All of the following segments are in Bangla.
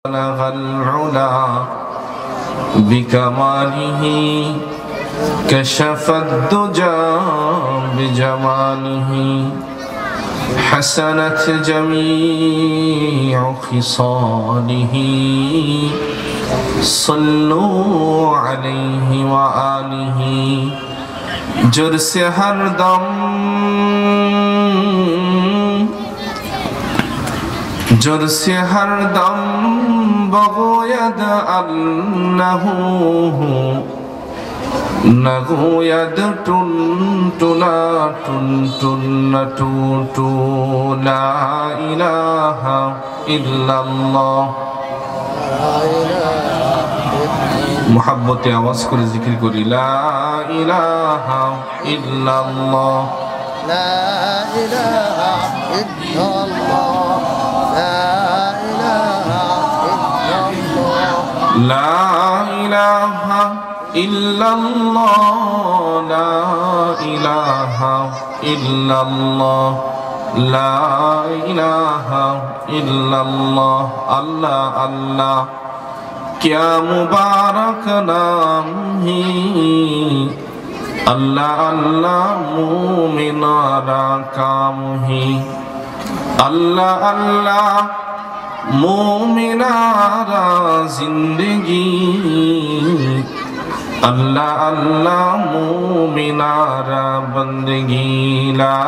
بلغ العلا بكماله كشف الدجى بجماله حسنت جميع خصاله صلوا عليه وآله جرس ہر دم بغوید انه نغوید تنتنا تنتنتو لا الہ الا اللہ محبت आवाज করে জিকির করি লা ইলাহা ইল্লাল্লাহ লা ইলাহা ইল্লাল্লাহ লা ইলাহা ইল্লাল্লাহ লা ইলাহা ইল্লাল্লাহ লা ইলাহা ইল্লাল্লাহ আল্লাহ আল্লাহ क्या मुबारक नाम ही अल्लाह अल्लाह मोमिनारा काम ही अल्लाह अल्लाह मोमिनारा जिंदगी अल्लाह अल्लाह मोमिनारा बंदगी ला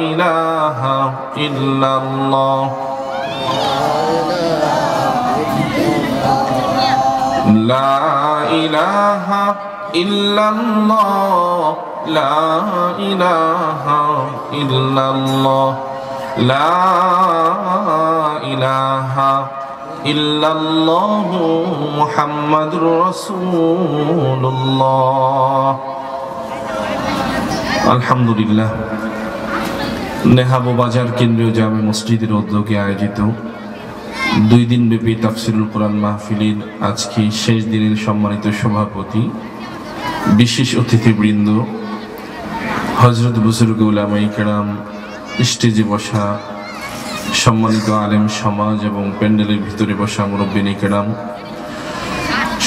इलाहा इल्लल्लाह لا إله إلا الله لا إله إلا الله لا إله إلا الله محمد رسول الله الحمد لله নেহাবো বাজার কেন্দ্রীয় জামে মসজিদের উদ্যোগে আয়োজিত 2 দিন ব্যাপী তাফসিরুল কোরআন মাহফিলের আজকে শেষ দিনের সম্মানিত সভাপতি বিশেষ অতিথিবৃন্দ হযরত বুজুর্গ উলামায়ে কেরাম স্টেজে বসা সম্মানিত আলেম সমাজ এবং প্যান্ডেলের ভিতরে বসা মুরব্বিনে কেরাম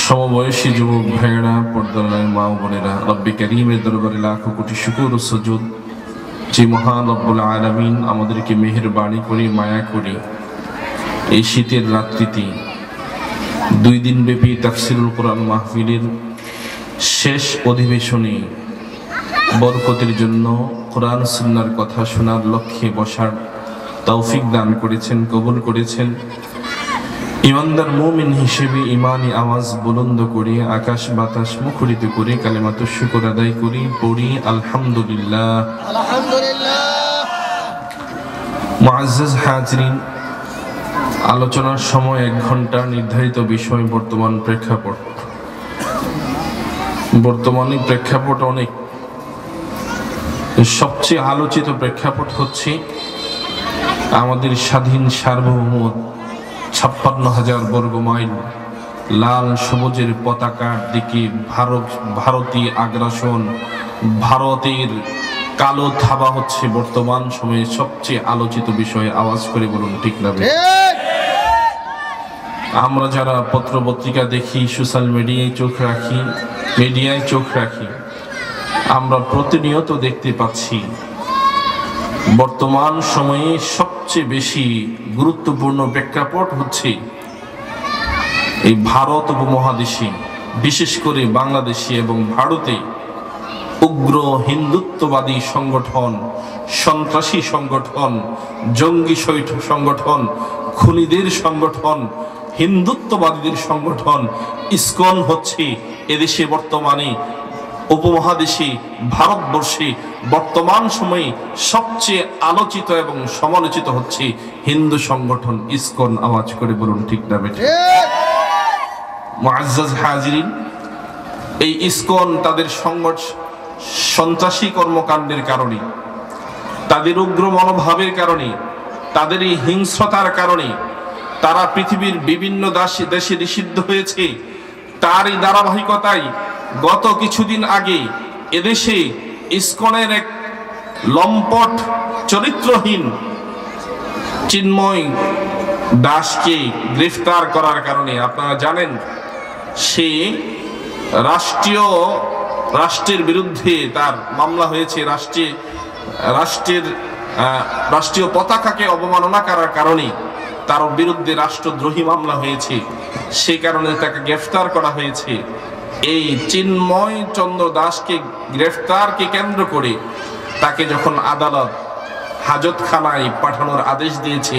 সমবয়সী যুবক ভাইয়েরা পর্দার মা ও বোনেরা রব্বে কারীমের দরবারে লাখো কোটি শুকর ও সুজুদ যে মহান রব্বুল আলামিন আমাদেরকে মেহেরবানি করে মায়া করে এই শীতের রাত্রিতে 2 দিন ব্যাপী তাফসিরুল কোরআন মাহফিলের শেষ অধিবেশনে বরকতের জন্য কোরআন সুন্নাহর কথা শোনার লক্ষ্যে বসার তৌফিক দান করেছেন, কবুল করেছেন। ইমানদার মুমিন হিসেবে ইমানি আওয়াজ বুলন্দ করে আকাশ বাতাস মুখরিত করে কালেমাতুশ শুকর আদায় করি, পড়ি আলহামদুলিল্লাহ। আলহামদুলিল্লাহ। মুআজ্জাজ হাজিরিন, আলোচনার সময় 1 ঘন্টা নির্ধারিত বিষয় বর্তমানে প্রেক্ষাপট অনেক। সবচেয়ে আলোচিত প্রেক্ষাপট হচ্ছে আমাদের স্বাধীন সার্বভৌম 56,000 বর্গ মাইল লাল সবুজের পতাকার দিকে ভারতীয় আগ্রাসন, ভারতের কালো থাবা হচ্ছে বর্তমান সময়ে সবচেয়ে আলোচিত বিষয়ে। আওয়াজ করে বলুন ঠিক না? আমরা যারা পত্র পত্রিকা দেখি, সোশ্যাল মিডিয়ায় চোখ রাখি, আমরা প্রতিনিয়ত দেখতে পাচ্ছি বর্তমান সময়ে সবচেয়ে বেশি গুরুত্বপূর্ণ প্রেক্ষাপট হচ্ছে এই ভারত উপমহাদেশে, বিশেষ করে বাংলাদেশে এবং ভারতে উগ্র হিন্দুত্ববাদী সংগঠন, সন্ত্রাসী সংগঠন, জঙ্গি সংগঠন, খুনিদের সংগঠন, হিন্দুত্ববাদীদের সংগঠন ইসকন হচ্ছে এদেশে বর্তমানে উপমহাদেশে ভারতবর্ষে বর্তমান সময়ে সবচেয়ে আলোচিত এবং সমালোচিত হচ্ছে হিন্দু সংগঠন ইসকন। আওয়াজ করে বলুন ঠিক না বেঠিক? মুআজ্জাজ হাজিরিন, এই ইসকন তাদের সন্ত্রাসী কর্মকাণ্ডের কারণে, তাদের উগ্র মনোভাবের কারণে, তাদের এই হিংস্রতার কারণে তারা পৃথিবীর বিভিন্ন দেশে নিষিদ্ধ হয়েছে। তারই ধারাবাহিকতায় গত কিছুদিন আগে এদেশে ইসকনের এক লম্পট চরিত্রহীন চিন্ময় দাসকে গ্রেফতার করার কারণে, আপনারা জানেন সে রাষ্ট্রের বিরুদ্ধে তার মামলা হয়েছে, রাষ্ট্রীয় পতাকাকে অবমাননা করার কারণে তার বিরুদ্ধে রাষ্ট্রদ্রোহী মামলা হয়েছে, সেই কারণে তাকে গ্রেফতার করা হয়েছে। এই চিন্ময় চন্দ্র দাসকে গ্রেফতারকে কেন্দ্র করে তাকে যখন আদালত হাজতখানায় পাঠানোর আদেশ দিয়েছে,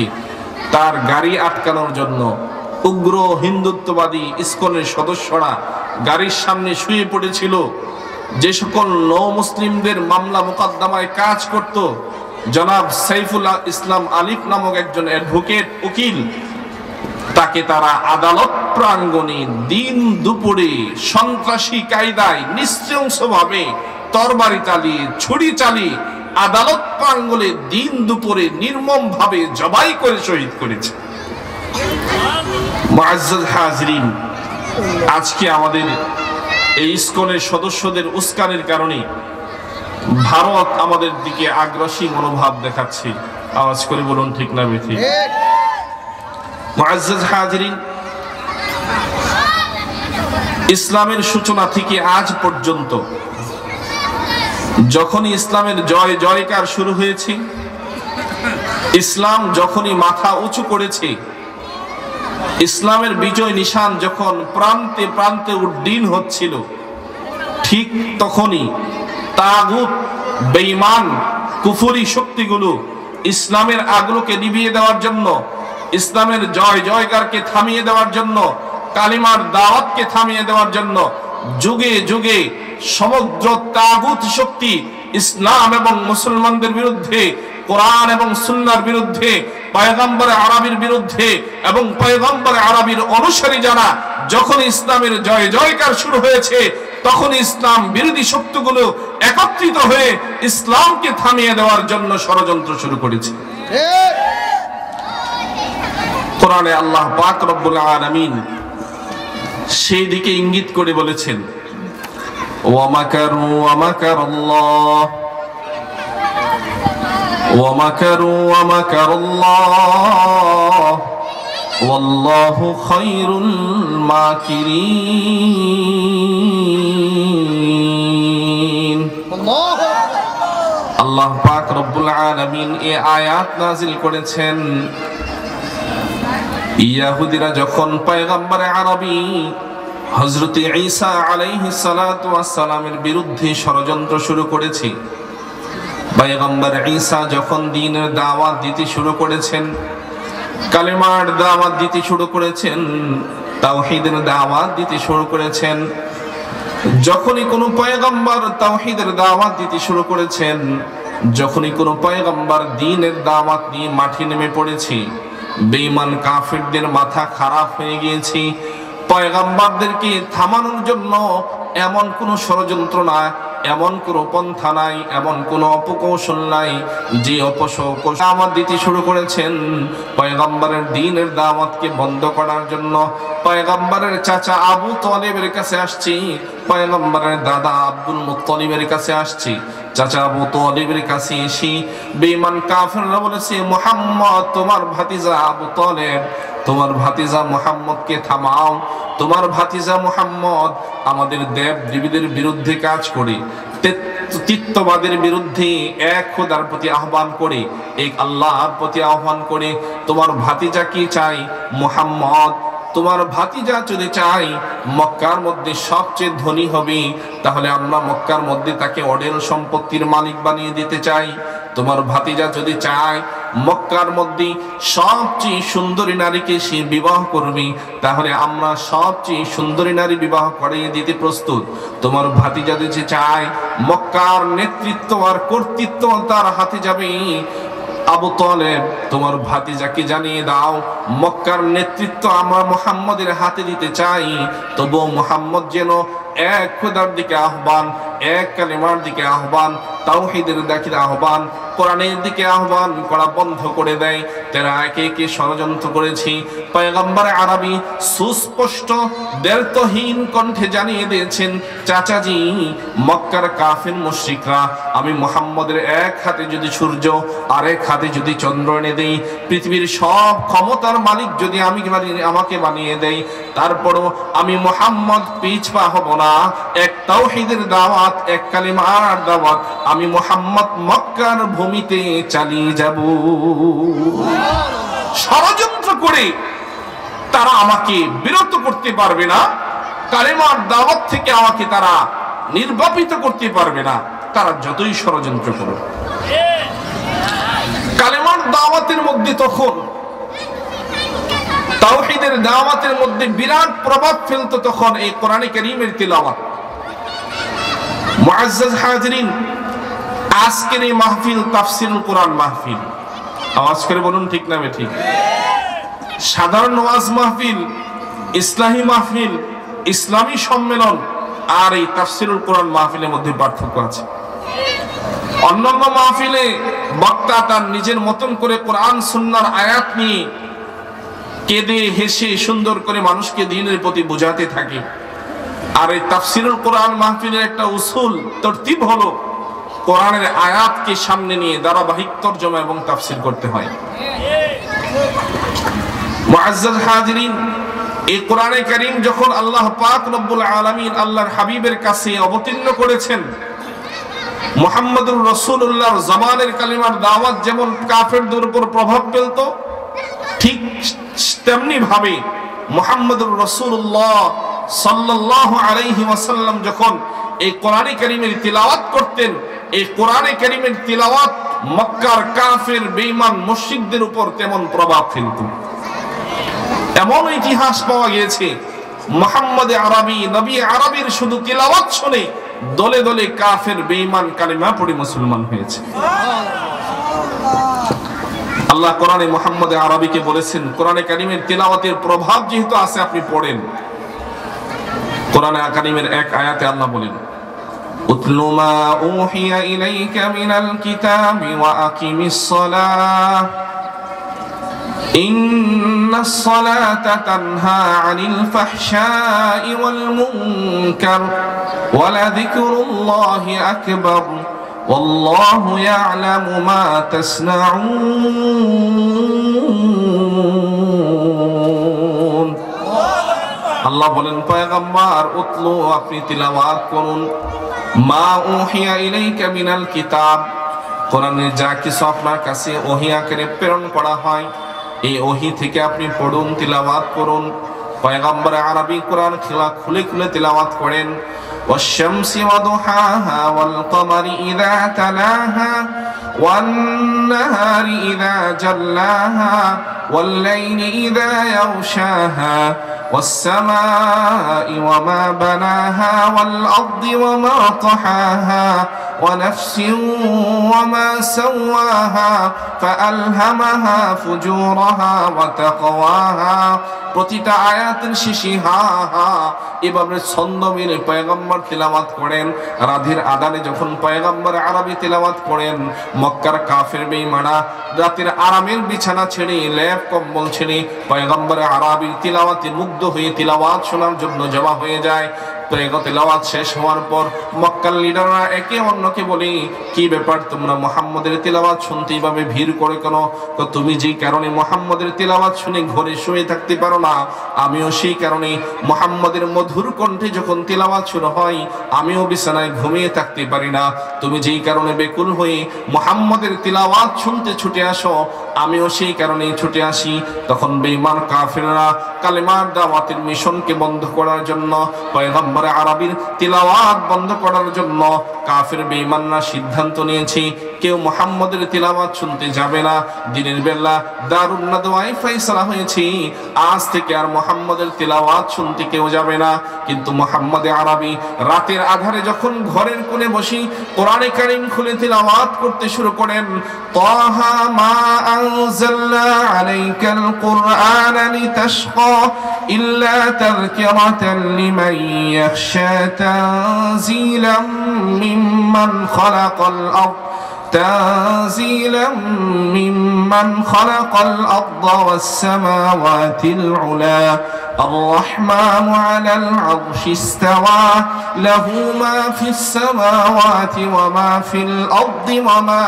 তার গাড়ি আটকানোর জন্য উগ্র হিন্দুত্ববাদী ইসকনের সদস্যরা গাড়ির সামনে শুয়ে পড়েছিল। যে সকল নৌ মুসলিমদের মামলা মোকদ্দমায় কাজ করত, জনাব সাইফুল ইসলাম আলিফ নামক একজন অ্যাডভোকেট উকিল, তাকে তারা আদালত প্রাঙ্গণে দিন দুপুরে সন্ত্রাসী কায়দায় নৃশংসভাবে তরবারি চালিয়ে, ছুরি চালিয়ে আদালত প্রাঙ্গণে দিন দুপুরে নির্মমভাবে জবাই করে শহীদ করেছে। মুআজ্জাজ হাজরিন, আজকে আমাদের এই ইসকনের সদস্যদের উস্কানির কারণে ভারত আমাদের দিকে আগ্রাসী মনোভাব দেখাচ্ছে। আওয়াজ করে বলুন ঠিক না বেঠি? মুআজ্জাজ হাজরিন, ইসলামের সূচনা থেকে আজ পর্যন্ত যখনই ইসলামের জয় জয়কার শুরু হয়েছে, ইসলাম যখনই মাথা উঁচু করেছে, ইসলামের বিজয় নিশান যখন প্রান্তে প্রান্তে উড্ডীন হচ্ছিল, ঠিক তখনই তাগুত, বেঈমান, কুফরি শক্তিগুলো ইসলামের আগুনকে নিভিয়ে দেওয়ার জন্য, ইসলামের জয় জয়কারকে থামিয়ে দেওয়ার জন্য, কালিমার দাওয়াতকে থামিয়ে দেওয়ার জন্য যুগে যুগে সমগ্র তাগুত শক্তি ইসলাম এবং মুসলমানদের বিরুদ্ধে, কোরআন এবং সুন্নাহর বিরুদ্ধে, পয়গম্বর আরবীর বিরুদ্ধে এবং পয়গম্বর আরবীর অনুসারী যারা, যখন ইসলামের জয় জয়কার শুরু হয়েছে, তখন ইসলাম বিরোধী শক্তিগুলো একত্রিত হয়ে ইসলামকে থামিয়ে দেওয়ার জন্য ষড়যন্ত্র শুরু করেছে। কোরআনে আল্লাহ পাক রব্বুল আলামিন সেই দিকে ইঙ্গিত করে বলেছেন, ওয়া মাকারু ওয়া মাকারাল্লাহ ওয়া মাকারু ওয়া মাকারাল্লাহ ওয়াল্লাহু খায়রুল মাকিরিন। আল্লাহ পাক রব্বুল আলামিন এই আয়াত নাযিল করেছেন ইয়াহুদিরা যখন পয়গম্বর আরবী হযরত ঈসা আলাইহিস সালাতু ওয়াস সালামের বিরুদ্ধে ষড়যন্ত্র শুরু করেছে, পয়গম্বর ঈসা যখন দ্বীনের দাওয়াত দিতে শুরু করেছেন, কালেমার দাওয়াত দিতে শুরু করেছেন, তাওহীদের দাওয়াত দিতে শুরু করেছেন, যখনই কোনো পয়গম্বর তাওহীদের দাওয়াত দিতে শুরু করেছেন, যখনই কোনো পয়গম্বর দ্বীনের দাওয়াত নিয়ে মাঠে নেমে পড়েছে, বেঈমান কাফিরদের মাথা খারাপ হয়ে গিয়েছে। পয়গম্বরদেরকে থামানোর জন্য এমন কোন ষড়যন্ত্র না, এমন কোন পন্থা নাই, এমন কোন অপকৌশল নাই যে দাওয়াত দিতে শুরু করেছেন পয়গম্বরের দ্বীনের দাওয়াতকে বন্ধ করার জন্য। পয়গম্বরের চাচা আবু তালেবের কাছে আসছি, পয়গম্বরের দাদা আব্দুল মুত্তালিবের কাছে আসছি। চাচা আবু তালেবের কাছে এসে বেঈমান কাফিররা বলেছে, মুহাম্মদ তোমার ভাতিজা আবু তালেব, তোমার ভাতিজা মুহাম্মদকে থামাও। তোমার ভাতিজা মুহাম্মদ আমাদের দেব দেবীদের বিরুদ্ধে কাজ করে, তিত্ববাদের বিরুদ্ধে, এক খোদার প্রতি আহ্বান করে, এক আল্লাহর প্রতি আহ্বান করে। তোমার ভাতিজা কি চাই? মুহাম্মদ তোমার ভাতিজা যদি চাই মক্কার মধ্যে সবচেয়ে ধনী হবে, তাহলে আমরা মক্কার মধ্যে তাকে অঢেল সম্পত্তির মালিক বানিয়ে দিতে চাই। তোমার ভাতিজা যদি চায় মক্কার মধ্যে সবচেয়ে সুন্দরী নারীকে সে বিবাহ করবে, তাহলে আমরা সবচেয়ে সুন্দরী নারী বিবাহ করিয়ে দিতে প্রস্তুত। তোমার ভাতিজা যদি চায় মক্কার নেতৃত্ব আর কর্তৃত্ব তার হাতে যাবে, আবু তালেব তোমার ভাতিজাকে জানিয়ে দাও মক্কার নেতৃত্ব আমরা মুহাম্মদের হাতে দিতে চাই। তবু মুহাম্মদ যেন এক খোদার দিকে আহ্বান, এক কালিমার দিকে আহ্বান, তাওহীদের দিকে আহ্বান, কোরআনের দিকে আহ্বান করা বন্ধ করে দেয়, তারা একে একে ষড়যন্ত্র করেছি। পয়গম্বর আরবি সুস্পষ্ট দ্ব্যর্থহীন কণ্ঠে জানিয়ে দিয়েছেন, চাচাজি মক্কার কাফির মুশরিকরা, আমি মুহাম্মদের এক হাতে যদি সূর্য আর এক হাতে যদি চন্দ্র এনে দেই, পৃথিবীর সব ক্ষমতার মালিক যদি আমাকে বানিয়ে দেই, তারপরও আমি মুহাম্মদ পিছপা হব না। এক তাওহীদের দাওয়াত, এক কালিমার দাওয়াত আমি মুহাম্মদ মক্কার ভূমিতে চালিয়ে যাব। ষড়যন্ত্র করে তারা আমাকে বিরত করতে পারবে না, কালিমার দাওয়াত থেকে আমাকে তারা নির্বাপিত করতে পারবে না, তারা যতই ষড়যন্ত্র করুক। কালিমার দাওয়াতের মধ্যে তখন, তাওহীদের দাওয়াতের মধ্যে বিরাট প্রভাব ফেলতো তখন এই কোরআনে কারীমের তিলাওয়াত। মুআজ্জাজ হাজিরিন, আজকের এই মাহফিল তাফসীরুল কোরআন মাহফিল। আওয়াজ করে বলুন ঠিক না বেঠিক? সাধারণ ওয়াজ মাহফিল, ইসলামী মাহফিল, ইসলামী সম্মেলন আর এই তাফসীরুল কোরআন মাহফিলের মধ্যে পার্থক্য আছে। অন্যান্য মাহফিলে বক্তা তার নিজের মতন করে কোরআন সুন্নাহর আয়াত নিয়ে কেঁদে হেসে সুন্দর করে মানুষকে দ্বীনের প্রতি বোঝাতে থাকে। আর এই তাফসীরুল কোরআন মাহফিলের একটা উসুল তরতিব হলো কোরআনের আয়াতকে সামনে নিয়ে ধারাবাহিক তরজমা এবং তাফসীর করতে হয়। মুআজ্জাজ হাজিরিন, এই কোরআনে কারীম যখন আল্লাহ পাক রব্বুল আলামিন আল্লাহর হাবিবের কাছে অবতীর্ণ করেছেন, মুহাম্মদুর রাসূলুল্লাহর জবানের কালিমার দাওয়াত যেমন কাফেরদের উপর প্রভাব ফেলতো, ঠিক তেমনি ভাবে মুহাম্মদুর রাসূলুল্লাহ সাল্লাল্লাহু আলাইহি ওয়াসাল্লাম যখন এই কোরআনে কারীমের তিলাওয়াত করতেন, এই কোরআনে কারীমের তিলাওয়াত মক্কার কাফের বেঈমান মুশরিকদের উপর তেমন প্রভাব ফেলত। এমন ইতিহাস পাওয়া গিয়েছে, মুহাম্মদ আরবি, নবী আরবির শুধু তিলাওয়াত শুনে দলে দলে কাফের বেঈমান কালিমা পড়ে মুসলমান হয়েছে। আল্লাহ কোরআনে মুহাম্মদ আরবিকে বলেছেন, কোরআনে কারীমের তিলাওয়াতের প্রভাব যেহেতু আছে আপনি পড়েন। কোরআনে কারীমের এক আয়াতে আল্লাহ বলেন, উতলু মা উহিয়া ইলাইকা মিনাল কিতাবি ওয়া আকিমিস সালাহ ইন্নাস সালাতা তানহা আনিল ফাহশাই ওয়াল মুনকার ওয়া লাযিকরুল্লাহি আকবার ওয়াল্লাহু ইয়ালামু মা তাসনাউন। আল্লাহ বলেন, পয়গম্বর উতলু, আপনি তিলাওয়াত করুন, মা উহিয়া ইলাইকা মিনাল কিতাব, কোরআনে যা কিছু আপনার কাছে ওহী আকারে প্রেরণ করা হয়, এই ওহী থেকে আপনি পড়ুন, তিলাওয়াত করুন। পয়গম্বর আরবি কোরআন খুলে খুলে তিলাওয়াত করেন। ওয়াশ-শামসি ওয়া দুহাহা ওয়াল কমারি ইযা তালাহা ওয়ান নাহারি ইযা জাল্লাহা ওয়াল লাইলি ইযা ইয়াগশাহা والسماء وما بناها والأرض وما طحاها ونفس وما سواها فألهمها فجورها وتقواها। প্রতিটা আয়াতের শেষে হা হা এভাবে ছন্দ মিলে পয়গম্বর তিলাওয়াত করেন। রাতের আদানে যখন পয়গম্বর আরবি তিলাওয়াত করেন, মক্কার কাফের বেঈমানরা রাতের আরামের বিছানা ছেড়ে, লেপ কম্বল ছেড়ে পয়গম্বর আরবি তিলাওয়াতে মুগ্ধ হয়ে তিলাওয়াত শোনার জন্য জমা হয়ে যায়। তিলাওয়াত শেষ হওয়ার পর মক্কার লিডাররা একে অন্যকে বলে, কি ব্যাপার, তোমরা মুহাম্মদের তিলাওয়াত শুনতে এইভাবে ভিড় করে কেন? তো তুমি যে কারণে মুহাম্মদের তিলাওয়াত শুনে ঘরে শুয়ে থাকতে পারো না, আমিও সেই কারণে মুহাম্মদের মধুর কণ্ঠে যখন তিলাওয়াত শুরু হয় আমিও বিছানায় ঘুমিয়ে থাকতে পারি না। তুমি যেই কারণে বেকুল হয়ে মুহাম্মদের তিলাওয়াত শুনতে ছুটে আসো, আমিও সেই কারণে ছুটে আসি। তখন বেঈমান কাফেররা কালেমার দাওয়াতের মিশনকে বন্ধ করার জন্য, পয়গম্বর আরবির তিলাওয়াত বন্ধ করার জন্য কাফের বেঈমানরা সিদ্ধান্ত নিয়েছে কেউ মুহাম্মদের তিলাওয়াত শুনতে যাবে না। দিনের বেলা দারুন নাদওয়ায় ফয়সালা হয়েছে, আজ থেকে আর মুহাম্মদের তিলাওয়াত শুনতে কেউ যাবে না। কিন্তু মুহাম্মদ আরবি রাতের আধারে যখন ঘরের কোণে বসে কোরআনে কারীম খুলে তিলাওয়াত করতে শুরু করেন, তাহা মা আনজালনা আলাইকাল কুরআনা লিতাশকা ইল্লা তাযকিরাতান লিমান ইয়াখশা তানজিলাম মিম্মান খালাকাল আরদ تنزيلا ممن خلق الأرض والسماوات العلى الرحمن على العرش استوى له ما في السماوات وما في الأرض وما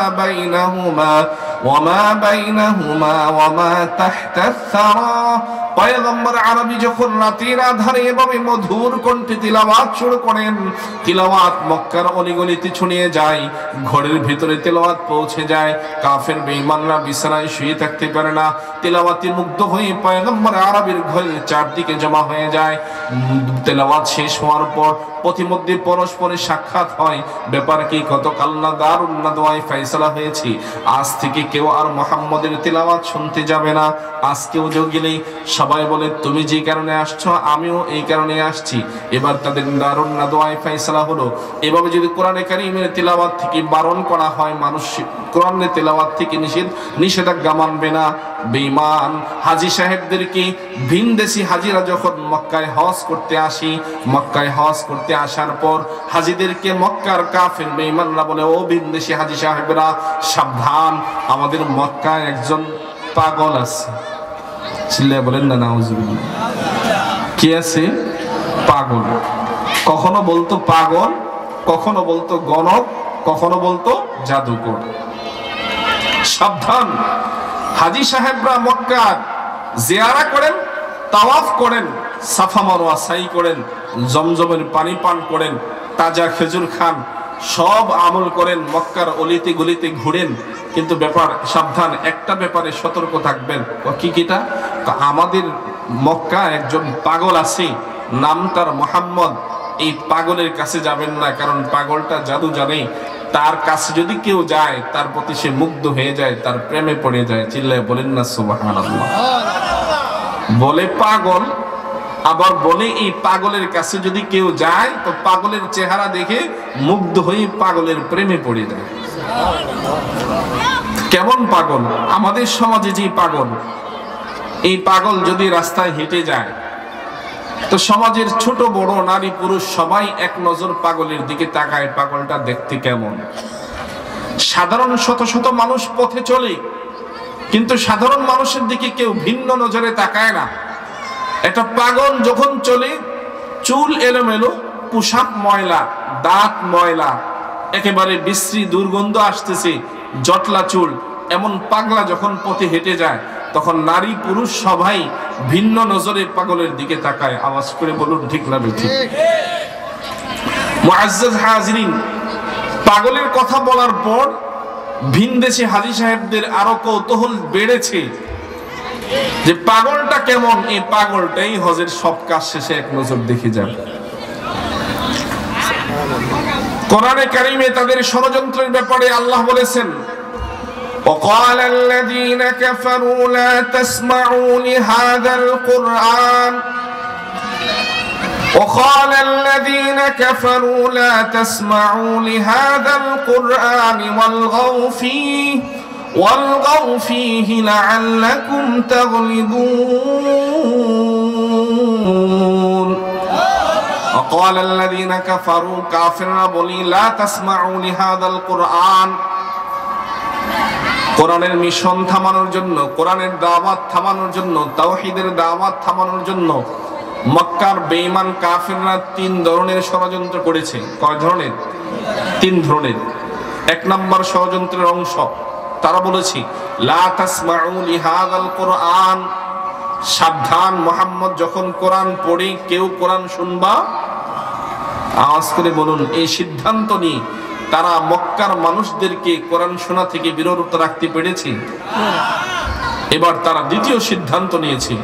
بينهما وما تحت الثرى পয়গম্বর আরবী যখন রাতের আধারে এভাবে মধুর কণ্ঠে তিলাওয়াত শুরু করেন, তিলাওয়াত মক্কার অলিগলিতে ছড়িয়ে যায়, ঘরের ভিতরে তিলাওয়াত পৌঁছে যায়, কাফের বেঈমানরা বিছানায় শুয়ে থাকতে পারে না, তিলাওয়াতে মুগ্ধ হয়ে পয়গম্বর আরবীর ঘরের চারদিকে জমা হয়ে যায়। তিলাওয়াত শেষ হওয়ার পর প্রতিমধ্যে পরস্পরের সাক্ষাৎ হয়, ব্যাপার কি গতকাল না দারুন নাদওয়ায় ফয়সালা হয়েছে, আজ থেকে কেউ আর মুহাম্মদের তিলাওয়াত শুনতে যাবে না। আজকেও গেলেই সবাই বলে তুমি যে কারণে আসছো আমিও এই কারণে আসছি। এবার তাদের দারুন নাদওয়ায় ফয়সালা হলো। এভাবে যদি কোরআনে কারীমের তিলাওয়াত থেকে বারণ করা হয়, মানুষ কোরআনের তিলাওয়াত থেকে নিষেধাজ্ঞা মানবে না। বেঈমান হাজী সাহেবদেরকে ভিনদেশি হাজিরা যখন মক্কায় হজ করতে আসি, মক্কায় হজ করতে আসার পর হাজীদেরকে মক্কার কাফের বেঈমানরা বলে, ও ভিনদেশি হাজী সাহেবরা সাবধান, আমাদের মক্কায় একজন পাগল আছে। চিল্লায় বলেন না নাউজুবিল্লাহ। কি আছে? পাগল। কখনো বলতো পাগল, কখনো বলতো গণক, কখনো বলতো জাদুকর। সাবধান, হাজী সাহেবরা মক্কার জিয়ারা করেন, তাওয়াফ করেন, সাফা মারওয়া সাই করেন, জমজমের পানি পান করেন, তাজা খেজুর খান, সব আমল করেন, মক্কার অলিতে গলিতে ঘুরেন, কিন্তু ব্যাপার সাবধান, একটা ব্যাপারে সতর্ক থাকবেন। কিটা? আমাদের মক্কা একজন পাগল আছে, নাম তার মুহাম্মদ। এই পাগলের কাছে যাবেন না, কারণ পাগলটা জাদু জানে। তার কাছে যদি কেউ যায় তার প্রতি সে মুগ্ধ হয়ে যায়, তার প্রেমে পড়ে যায়। চিল্লায় বলেন না সুবহানাল্লাহ। বলে পাগল, আবার বলে এই পাগলের কাছে যদি কেউ যায় তো পাগলের চেহারা দেখে মুগ্ধ হয়ে পাগলের প্রেমে পড়ে যায়। কেমন পাগল? আমাদের সমাজে যে পাগল, এই পাগল যদি রাস্তায় হেঁটে যায় তো সমাজের ছোট বড় নারী পুরুষ সবাই এক নজর পাগলের দিকে তাকায়, পাগলটা দেখতে কেমন। সাধারণ শত শত মানুষ পথে চলে, কিন্তু সাধারণ মানুষের দিকে কেউ ভিন্ন নজরে তাকায় না। একটা পাগল যখন চলে, চুল এলোমেলো, পোশাক ময়লা, দাঁত ময়লা, একেবারে বিশ্রী দুর্গন্ধ আসতেছে, জটলা চুল, এমন পাগলা যখন পথে হেঁটে যায় তখন নারী পুরুষ সবাই ভিন্ন নজরে পাগলের দিকে তাকায়। আওয়াজ করে বলুন ঠিক না বেঠিক? মুআজ্জাজ হাজিরিন, পাগলের কথা বলার পর ভিনদেশি হাজী সাহেবদের আরো কৌতূহল বেড়েছে যে পাগলটা কেমন। এই পাগলটাই হজের সব কাজ শেষে এক নজর দেখে যাবে। কোরআনে কারীমে তাদের ষড়যন্ত্রের ব্যাপারে আল্লাহ বলেছেন, وقال الذين كفروا لا تسمعوا لهذا القرآن وقال الذين كفروا لا تسمعوا لهذا القرآن والغوا فيه لعلكم تغلبون وقال الذين كفروا كافرنا بولي لا تسمعوا لهذا القرآن। কোরআনের মিশন থামানোর জন্য, কোরআনের দাওয়াত থামানোর জন্য, তাওহীদের দাওয়াত থামানোর জন্য মক্কার বেঈমান কাফিররা তিন ধরনের ষড়যন্ত্র করেছে। কয় ধরনের? তিন ধরনের। এক নম্বর ষড়যন্ত্রের অংশ, তারা বলেছে লা তাসমাউ লিহাযাল কুরআন, সাবধান, মুহাম্মদ যখন কোরআন পড়ে কেউ কোরআন শুনবা। আওয়াজ করে বলুন, এই সিদ্ধান্ত নিয়ে তারা মক্কার মানুষদেরকে কোরআন শোনা থেকে বিরত রাখতে পেরেছে। এবার তারা দ্বিতীয় সিদ্ধান্ত নিয়েছে,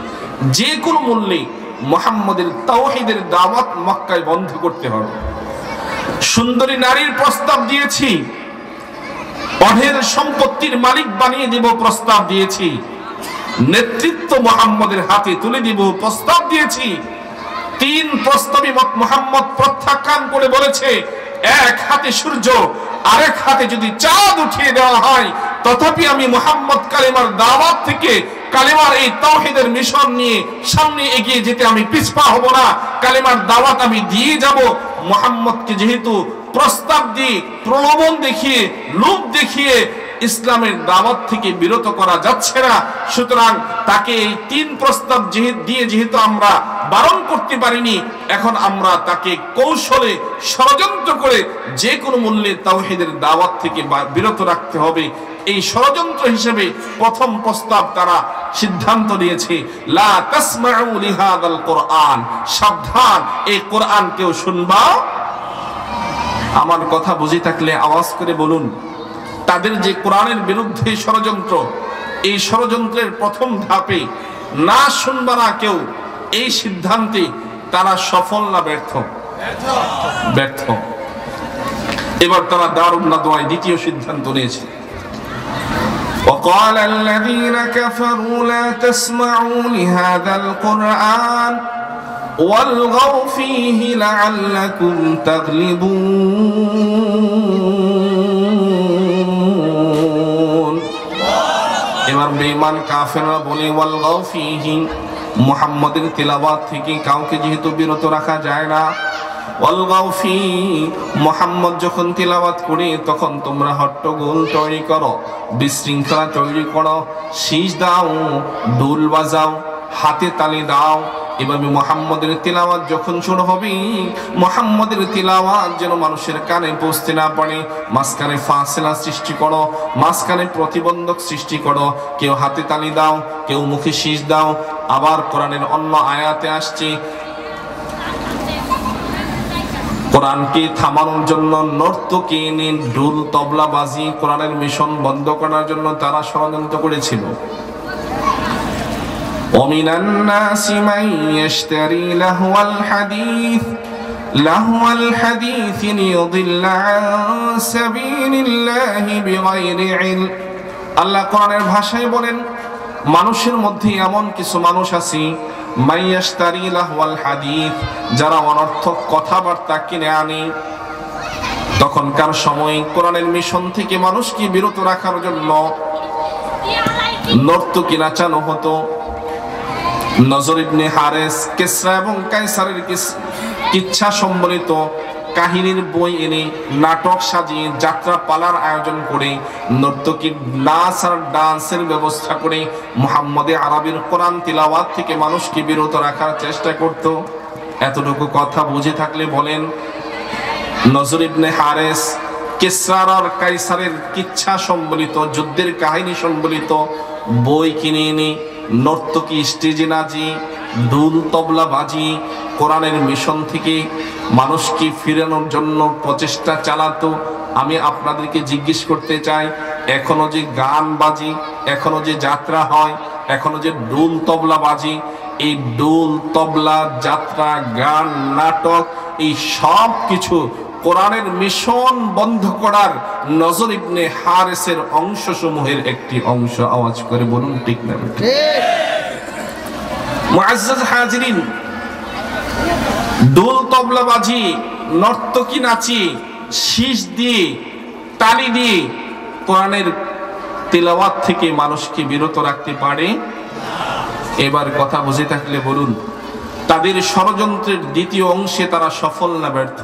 যে কোনো মূল্যে মুহাম্মদের তাওহীদের দাওয়াত মক্কায় বন্ধ করতে হবে। সুন্দরী নারীর প্রস্তাব দিয়েছি, অঢেল সম্পত্তির মালিক বানিয়ে দিব প্রস্তাব দিয়েছি, নেতৃত্ব মুহাম্মদের হাতে তুলে দিব প্রস্তাব দিয়েছি। তিন প্রস্তাবে মুহাম্মদ প্রত্যাখ্যান করে বলেছে, এক হাতে সূর্য আরেক হাতে যদি চাঁদ উঠিয়ে দেওয়া হয় তথাপি আমি মুহাম্মদ কালেমার দাওয়াত থেকে, কালেমার এই তাওহীদের মিশন নিয়ে সামনে এগিয়ে যেতে আমি পিছপা হব না, কালেমার দাওয়াত আমি দিয়ে যাব। মুহাম্মদকে যেহেতু প্রস্তাব দিয়ে, প্রলোভন দেখিয়ে, লোভ দেখিয়ে ইসলামের দাওয়াত থেকে বিরত করা যাচ্ছে না। সুতরাং তাকে এই 3 প্রস্তাব দিয়ে যেহেতু আমরা বারণ করতে পারিনি, এখন আমরা তাকে কৌশলে ষড়যন্ত্র করে যে কোনো মূল্যে তাওহীদের দাওয়াত থেকে বিরত রাখতে হবে। এই ষড়যন্ত্র হিসেবে প্রথম প্রস্তাব তারা সিদ্ধান্ত নিয়েছে, লা তাসমাউ লিহাদাল কোরআন, সাবধান, এই কোরআন কেউ শুনবা। আমার কথা বুঝে থাকলে আওয়াজ করে বলুন, তাদের যে কোরআনের বিরুদ্ধে ষড়যন্ত্র, এই ষড়যন্ত্রের প্রথম ধাপে না শুনবা না কেউ, এই সিদ্ধান্তে তারা সফল না ব্যর্থ? ব্যর্থ। এবার তারা দারুন নাদওয়ায় দ্বিতীয় সিদ্ধান্ত নিয়েছে। وقال الذين كفروا لا تسمعوا لهذا القرآن والغوا فيه لعلكم تغلبون। এবার বেঈমান কাফেররা বলে ওয়ালগাউ ফীহি, মুহাম্মাদের তিলাওয়াত থেকে কাউকে যেহেতু বিরত রাখা যায় না, ওয়ালগাউ ফী, মুহাম্মদ যখন তিলাওয়াত করে তখন তোমরা হট্টগোল তৈরি করো, বিশৃঙ্খলা তৈরি করো, শীষ দাও, ঢোল বাজাও, হাতে তালি দাও। এভাবে মুহাম্মাদের তিলাওয়াত যখন শুরু হবে, মুহাম্মাদের তিলাওয়াত যেন মানুষের কানে পৌঁছতে না পারে, মাঝখানে ফাসিলা সৃষ্টি করো, মাঝখানে প্রতিবন্ধক সৃষ্টি করো। কেউ হাতে তালি দাও, কেউ মুখে শীষ দাও। আবার কোরআনের অন্য আয়াতে আসছে, কোরআনকে থামানোর জন্য নর্তকী এনে ঢোল তবলা বাজি কোরআনের মিশন বন্ধ করার জন্য তারা ষড়যন্ত্র করেছিল। ومن الناس من يشتري لهو الحديث ليضل عن سبيل الله بغير علم। আল্লাহ কোরআনের ভাষায় বলেন, মানুষের মধ্যে এমন কিছু মানুষ আছে, মাইয়াশতারি লাহওয়াল হাদিস, যারা অনর্থক কথাবার্তা কিনে আনে। তখনকার সময় কোরআনের মিশন থেকে মানুষকে বিরত রাখার জন্য নর্তকী নাচানো হতো। নজর ইবনে হারেস কিসরা এবং কায়সারের কিচ্ছা সম্বলিত কাহিনীর বই এনে নাটক সাজিয়ে যাত্রা পালার আয়োজন করে নর্তকীর নাচ আর ডান্সের ব্যবস্থা করে মুহাম্মদে আরবির কোরআন তিলাওয়াত থেকে মানুষকে বিরত রাখার চেষ্টা করত। এতটুকু কথা বুঝে থাকলে বলেন, নজর ইবনে হারেস কিসরার আর কায়সারের কিচ্ছা সম্বলিত, যুদ্ধের কাহিনী সম্বলিত বই কিনে এনে নর্তকী স্টেজে নাচি, ঢোল তবলা বাজি কোরআনের মিশন থেকে মানুষকে ফিরানোর জন্য প্রচেষ্টা চালাতো। আমি আপনাদেরকে জিজ্ঞেস করতে চাই, এখনো যে গান বাজি, এখনো যে যাত্রা হয়, এখনো যে ঢোল তবলা বাজি, এই ঢোল তবলা যাত্রা গান নাটক এই সব কিছু কোরআনের মিশন বন্ধ করার নজর ইবনে হারেসের অংশসমূহের একটি অংশ। আওয়াজ করে বলুন ঠিক না? মুআজ্জাজ হাজিরিন, ঢোল তবলা বাজি, নর্তকী নাচি, শীষ দিয়ে, তালি দিয়ে কোরআনের তিলাওয়াত থেকে মানুষকে বিরত রাখতে পারে? এবার কথা বুঝে থাকলে বলুন, তাদের ষড়যন্ত্রের দ্বিতীয় অংশে তারা সফল না ব্যর্থ?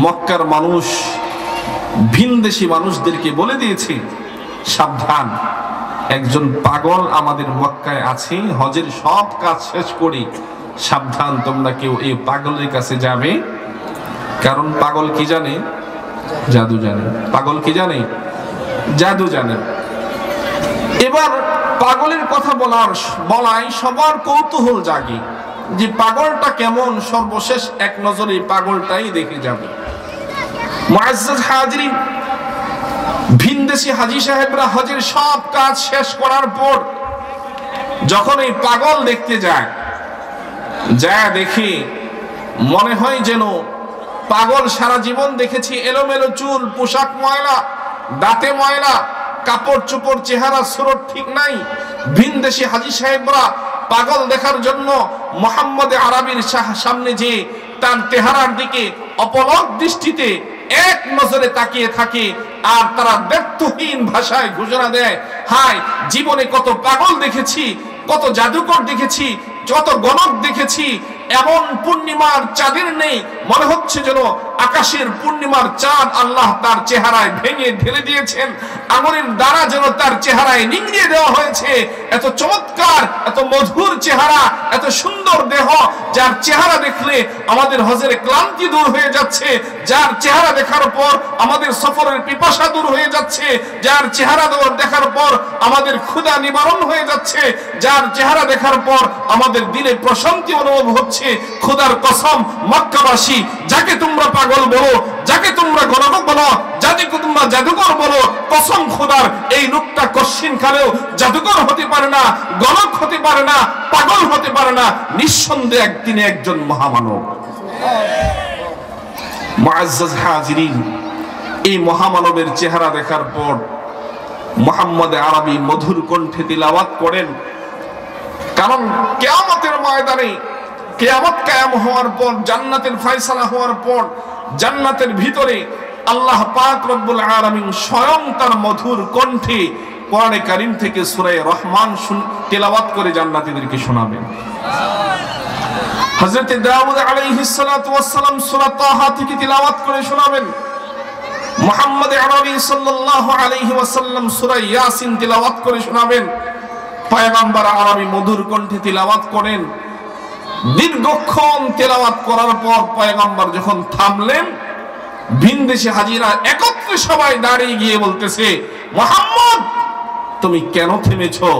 মক্কার মানুষ ভিনদেশী মানুষদেরকে বলে দিয়েছে, সাবধান, একজন পাগল আমাদের মক্কায় আছে, হজের সব কাজ শেষ করে, সাবধান তোমরা কেউ এই পাগলের কাছে যাবে। কারণ পাগল কি জানে? জাদু জানে। পাগল কি জানে? জাদু জানে। এবার পাগলের কথা বলাই সবার কৌতূহল জাগে যে পাগলটা কেমন, সর্বশেষ এক নজরে পাগলটাই দেখে যাবে। মুআজ্জাজ হাজিরিন, ভিনদেশী হাজী সাহেবরা হজের সব কাজ শেষ করার পর যখন এই পাগল দেখতে যায়, যা দেখে মনে হয় যেন পাগল সারা জীবন দেখেছি এলোমেলো চুল, পোশাক ময়লা, দাঁতে ময়লা, কাপড় চোপড়, চেহারা সুরত ঠিক নাই। ভিনদেশী হাজী সাহেবরা পাগল দেখার জন্য মুহাম্মদে আরবির সামনে যে তার চেহারার দিকে অপলক দৃষ্টিতে এক নজরে তাকিয়ে থাকে, আর তারা ব্যর্থহীন ভাষায় ঘোষণা দেয়, হায় জীবনে কত পাগল দেখেছি, কত জাদুকর দেখেছি, যত গণক দেখেছি, এমন পূর্ণিমার চাঁদের নেই, মনে হচ্ছে যেন আকাশের পূর্ণিমার চাঁদ আল্লাহ তার চেহারায় ভেঙে ঢেলে দিয়েছেন, আঙুলের দ্বারা যেন তার চেহারায় নিংড়িয়ে দেওয়া হয়েছে। এত চমৎকার, এত মধুর চেহারা, এত সুন্দর দেহ, যার চেহারা দেখলে আমাদের হজের ক্লান্তি দূর হয়ে যাচ্ছে, যার চেহারা দেখার পর আমাদের সফরের পিপাসা দূর হয়ে যাচ্ছে, যার চেহারা দেখার পর আমাদের ক্ষুধা নিবারণ হয়ে যাচ্ছে, যার চেহারা দেখার পর আমাদের দিলে প্রশান্তি অনুভব হচ্ছে। খোদার কসম, মক্কাবাসী, যাকে তোমরা পাগল বলো, যাকে তোমরা গণক বলো, যাকে তোমরা জাদুকর বলো, কসম খোদার, এই লোকটা কশ্চিন কালেও জাদুকর হতে পারে না, গণক হতে পারে না, পাগল হতে পারে না, নিঃসন্দেহে তিনি একজন মহামানব। মুআজ্জাজ হাজিরিন, এই মহামানবের চেহারা দেখার পর মুহাম্মদ আরবি মধুর কণ্ঠে তিলাওয়াত করেন। কারণ কিয়ামতের ময়দানে, কিয়ামত কায়েম হওয়ার পর, জান্নাতের ফয়সালা হওয়ার পর, জান্নাতের ভিতরে আল্লাহ পাক রব্বুল আলামিন স্বয়ং তার মধুর কণ্ঠে কোরআনে কারীম থেকে সূরা রহমান তেলাওয়াত করে জান্নাতীদেরকে শোনাবেন। হযরত দাউদ আলাইহিস সালাতু ওয়াস সালাম সূরা তাহা থেকে তেলাওয়াত করে শোনাবেন। মুহাম্মদ আরবি সাল্লাল্লাহু আলাইহি ওয়াসাল্লাম সূরা ইয়াসিন তেলাওয়াত করে শোনাবেন। পয়গম্বর আরবি মধুর কণ্ঠে তেলাওয়াত করেন। দীর্ঘক্ষণ তেলাওয়াত করার পর পয়গম্বর যখন থামলেন, ভিনদেশি হাজিরা একত্রে সবাই দাঁড়িয়ে গিয়ে বলতেছে, মুহাম্মদ তুমি কেন থেমেছো?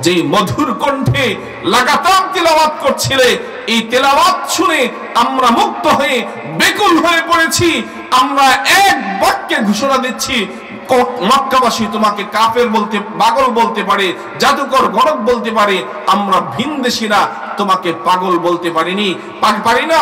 যে মধুর কণ্ঠে লাগাতার তেলাওয়াত করছিলে, এই তেলাওয়াত শুনে আমরা মুগ্ধ হয়ে বেকুল হয়ে পড়েছি। আমরা এক বাক্যে ঘোষণা দিচ্ছি, মক্কাবাসী তোমাকে কাফের বলতে, পাগল বলতে পারে, জাদুকর, গণক বলতে পারে, আমরা ভিনদেশীরা তোমাকে পাগল বলতে পারি না।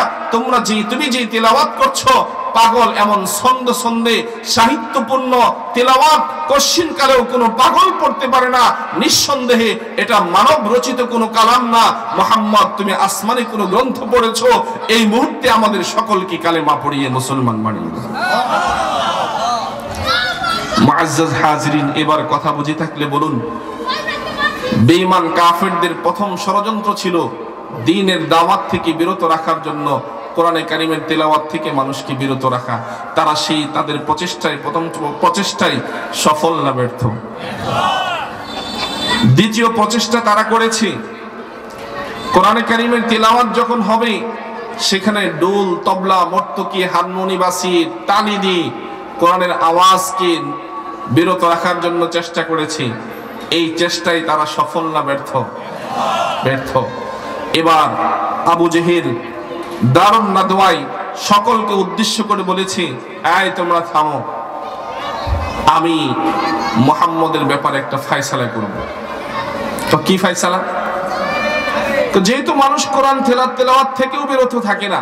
তুমি যে তেলাওয়াত করছো, পাগল এমন ছন্দে সাহিত্যপূর্ণ তেলাওয়াত কশ্চিন কালেও কোনো পাগল পড়তে পারে না। নিঃসন্দেহে এটা মানব রচিত কোনো কালাম না। মুহাম্মদ তুমি আসমানি কোনো গ্রন্থ পড়েছো। এই মুহূর্তে আমাদের সকলকে কালেমা পড়িয়ে মুসলমান বানিয়ে দাও। মুআজ্জাজ হাজিরিন, এবার কথা বুঝে থাকলে বলুন, বেঈমান কাফেরদের প্রথম ষড়যন্ত্র ছিল দ্বীনের দাওয়াত থেকে বিরত রাখার জন্য, কোরআনে কারীমের তেলাওয়াত থেকে মানুষকে বিরত রাখা। তারা সেই তাদের প্রথম প্রচেষ্টায় সফল না ব্যর্থ? দ্বিতীয় প্রচেষ্টা তারা করেছে, কোরআনে কারীমের তেলাওয়াত যখন হবে সেখানে ডোল, তবলা, মর্তকি, হারমোনি বাসি, তালি দিয়ে কোরআনের আওয়াজকে বিরত রাখার জন্য চেষ্টা করেছে। এই চেষ্টায় তারা সফল না ব্যর্থ? ব্যর্থ। এবার আবু জেহেল দারুন নাদওয়ায় সকলকে উদ্দেশ্য করে বলেছে, এই তোমরা থামো, আমি মুহাম্মদের ব্যাপারে একটা ফয়সালা করব। তো কি ফয়সালা? তো যেহেতু মানুষ কোরআন তেলাওয়াত থেকেও বিরত থাকে না,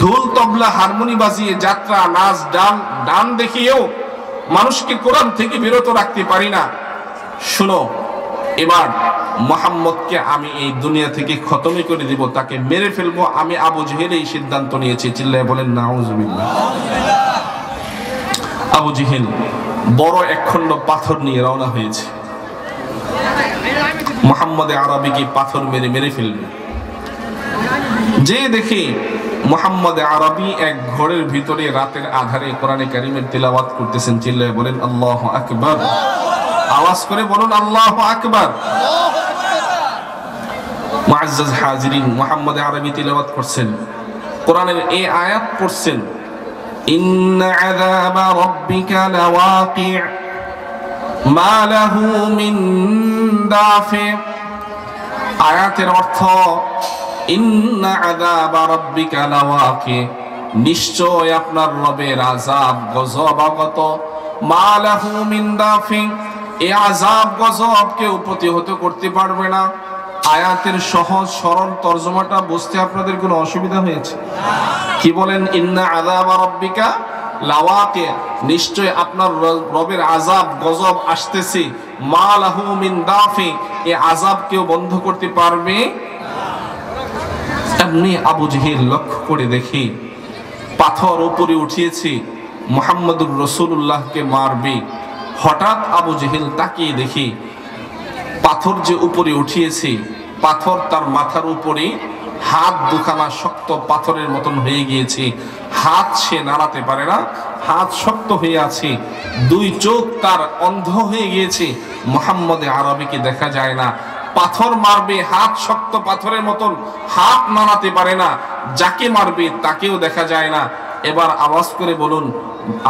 ঢোল, তবলা, হারমোনি বাজিয়ে, যাত্রা, নাচ, ডান দেখিয়েও মানুষকে কোরআন থেকে বিরত রাখতে পারি না, শুনো, এবার মুহাম্মদকে আমি এই দুনিয়া থেকে খতমই করে দিব, তাকে মেরে ফেলবো। আমি আবু জেহেল এই সিদ্ধান্ত নিয়েছি। চিল্লায় বলেন নাউজুবিল্লাহ। আবু জেহেল বড় একখণ্ড পাথর নিয়ে রওনা হয়েছে, মুহাম্মদ আরবিকে পাথর মেরে ফেলবে। যে দেখে মুহাম্মদ আরবি এক ঘরের ভিতরে রাতের আধারে কোরআনে কারীমের তেলাওয়াত করতেছেন। চিল্লায় বলেন আল্লাহু আকবার। আওয়াজ করে বলুন আল্লাহু আকবার। মুআজ্জাজ হাজিরিন, মুহাম্মদ আরবি তেলাওয়াত করছেন, কোরআনের এই আয়াত পড়ছেন, ইন্না আযাবা রাব্বিকা লাওয়াকি' মা লাহু মিন দাফি। আয়াতের অর্থ, ইন্না আযাবা রাব্বিকা লাওয়াকি', নিশ্চয় আপনার রবের আযাব গজব আগত, মা লাহু মিন দাফি, এই আযাব গজব কেউ প্রতিহত করতে পারবে না। আয়াতের সহজ সরল তরজমাটা বুঝতে আপনাদের কোনো অসুবিধা হয়েছে? কি বলেন? ইন্না আযাবা রাব্বিকা লাওয়াকি', নিশ্চয় আপনার রবের আযাব গজব আসতেছে, মা লাহু মিন দাফি, এই আযাব কেউ বন্ধ করতে পারবে? এমনি আবু জেহেল লক্ষ্য করে দেখি পাথর উপরে উঠিয়েছে, মুহাম্মদুর রাসূলুল্লাহকে মারবে। হঠাৎ আবু জেহেল তাকিয়ে দেখি পাথর যে উপরে উঠিয়েছে পাথর তার মাথার উপরে, হাত দুখানা শক্ত পাথরের মতন হয়ে গিয়েছে, হাত সে নাড়াতে পারে না, হাত শক্ত হয়ে আছে, দুই চোখ তার অন্ধ হয়ে গিয়েছে, মুহাম্মদ আরবিকে দেখা যায় না। পাথর মারবে, হাত শক্ত পাথরের মতন, হাত নাড়াতে পারে না, যাকে মারবে তাকেও দেখা যায় না। এবার আওয়াজ করে বলুন,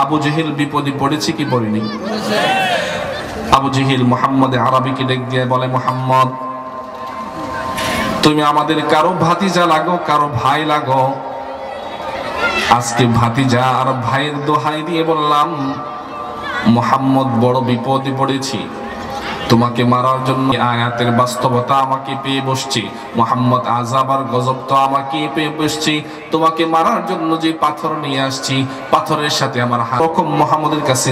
আবু জেহেল বিপদে পড়েছে কি পড়েনি? আবু জেহেল মুহাম্মদ আরবিকে ডেকে দিয়ে বলে, মুহাম্মদ, তুমি আমাদের কারো ভাতিজা লাগো, কারো ভাই লাগো, আজকে ভাতিজা আর ভাইয়ের দোহাই দিয়ে বললাম, মুহাম্মদ বড় বিপদে পড়েছি, তোমাকে মারার জন্য আয়াতের বাস্তবতা আমাকে পেয়ে বসছে, মুহাম্মদ আযাব আর গজব তো আমাকে পেয়ে বসছে, তোমাকে মারার জন্য যে পাথর নিয়ে আসছি, পাথরের সাথে আমার রকম মুহাম্মদের কাছে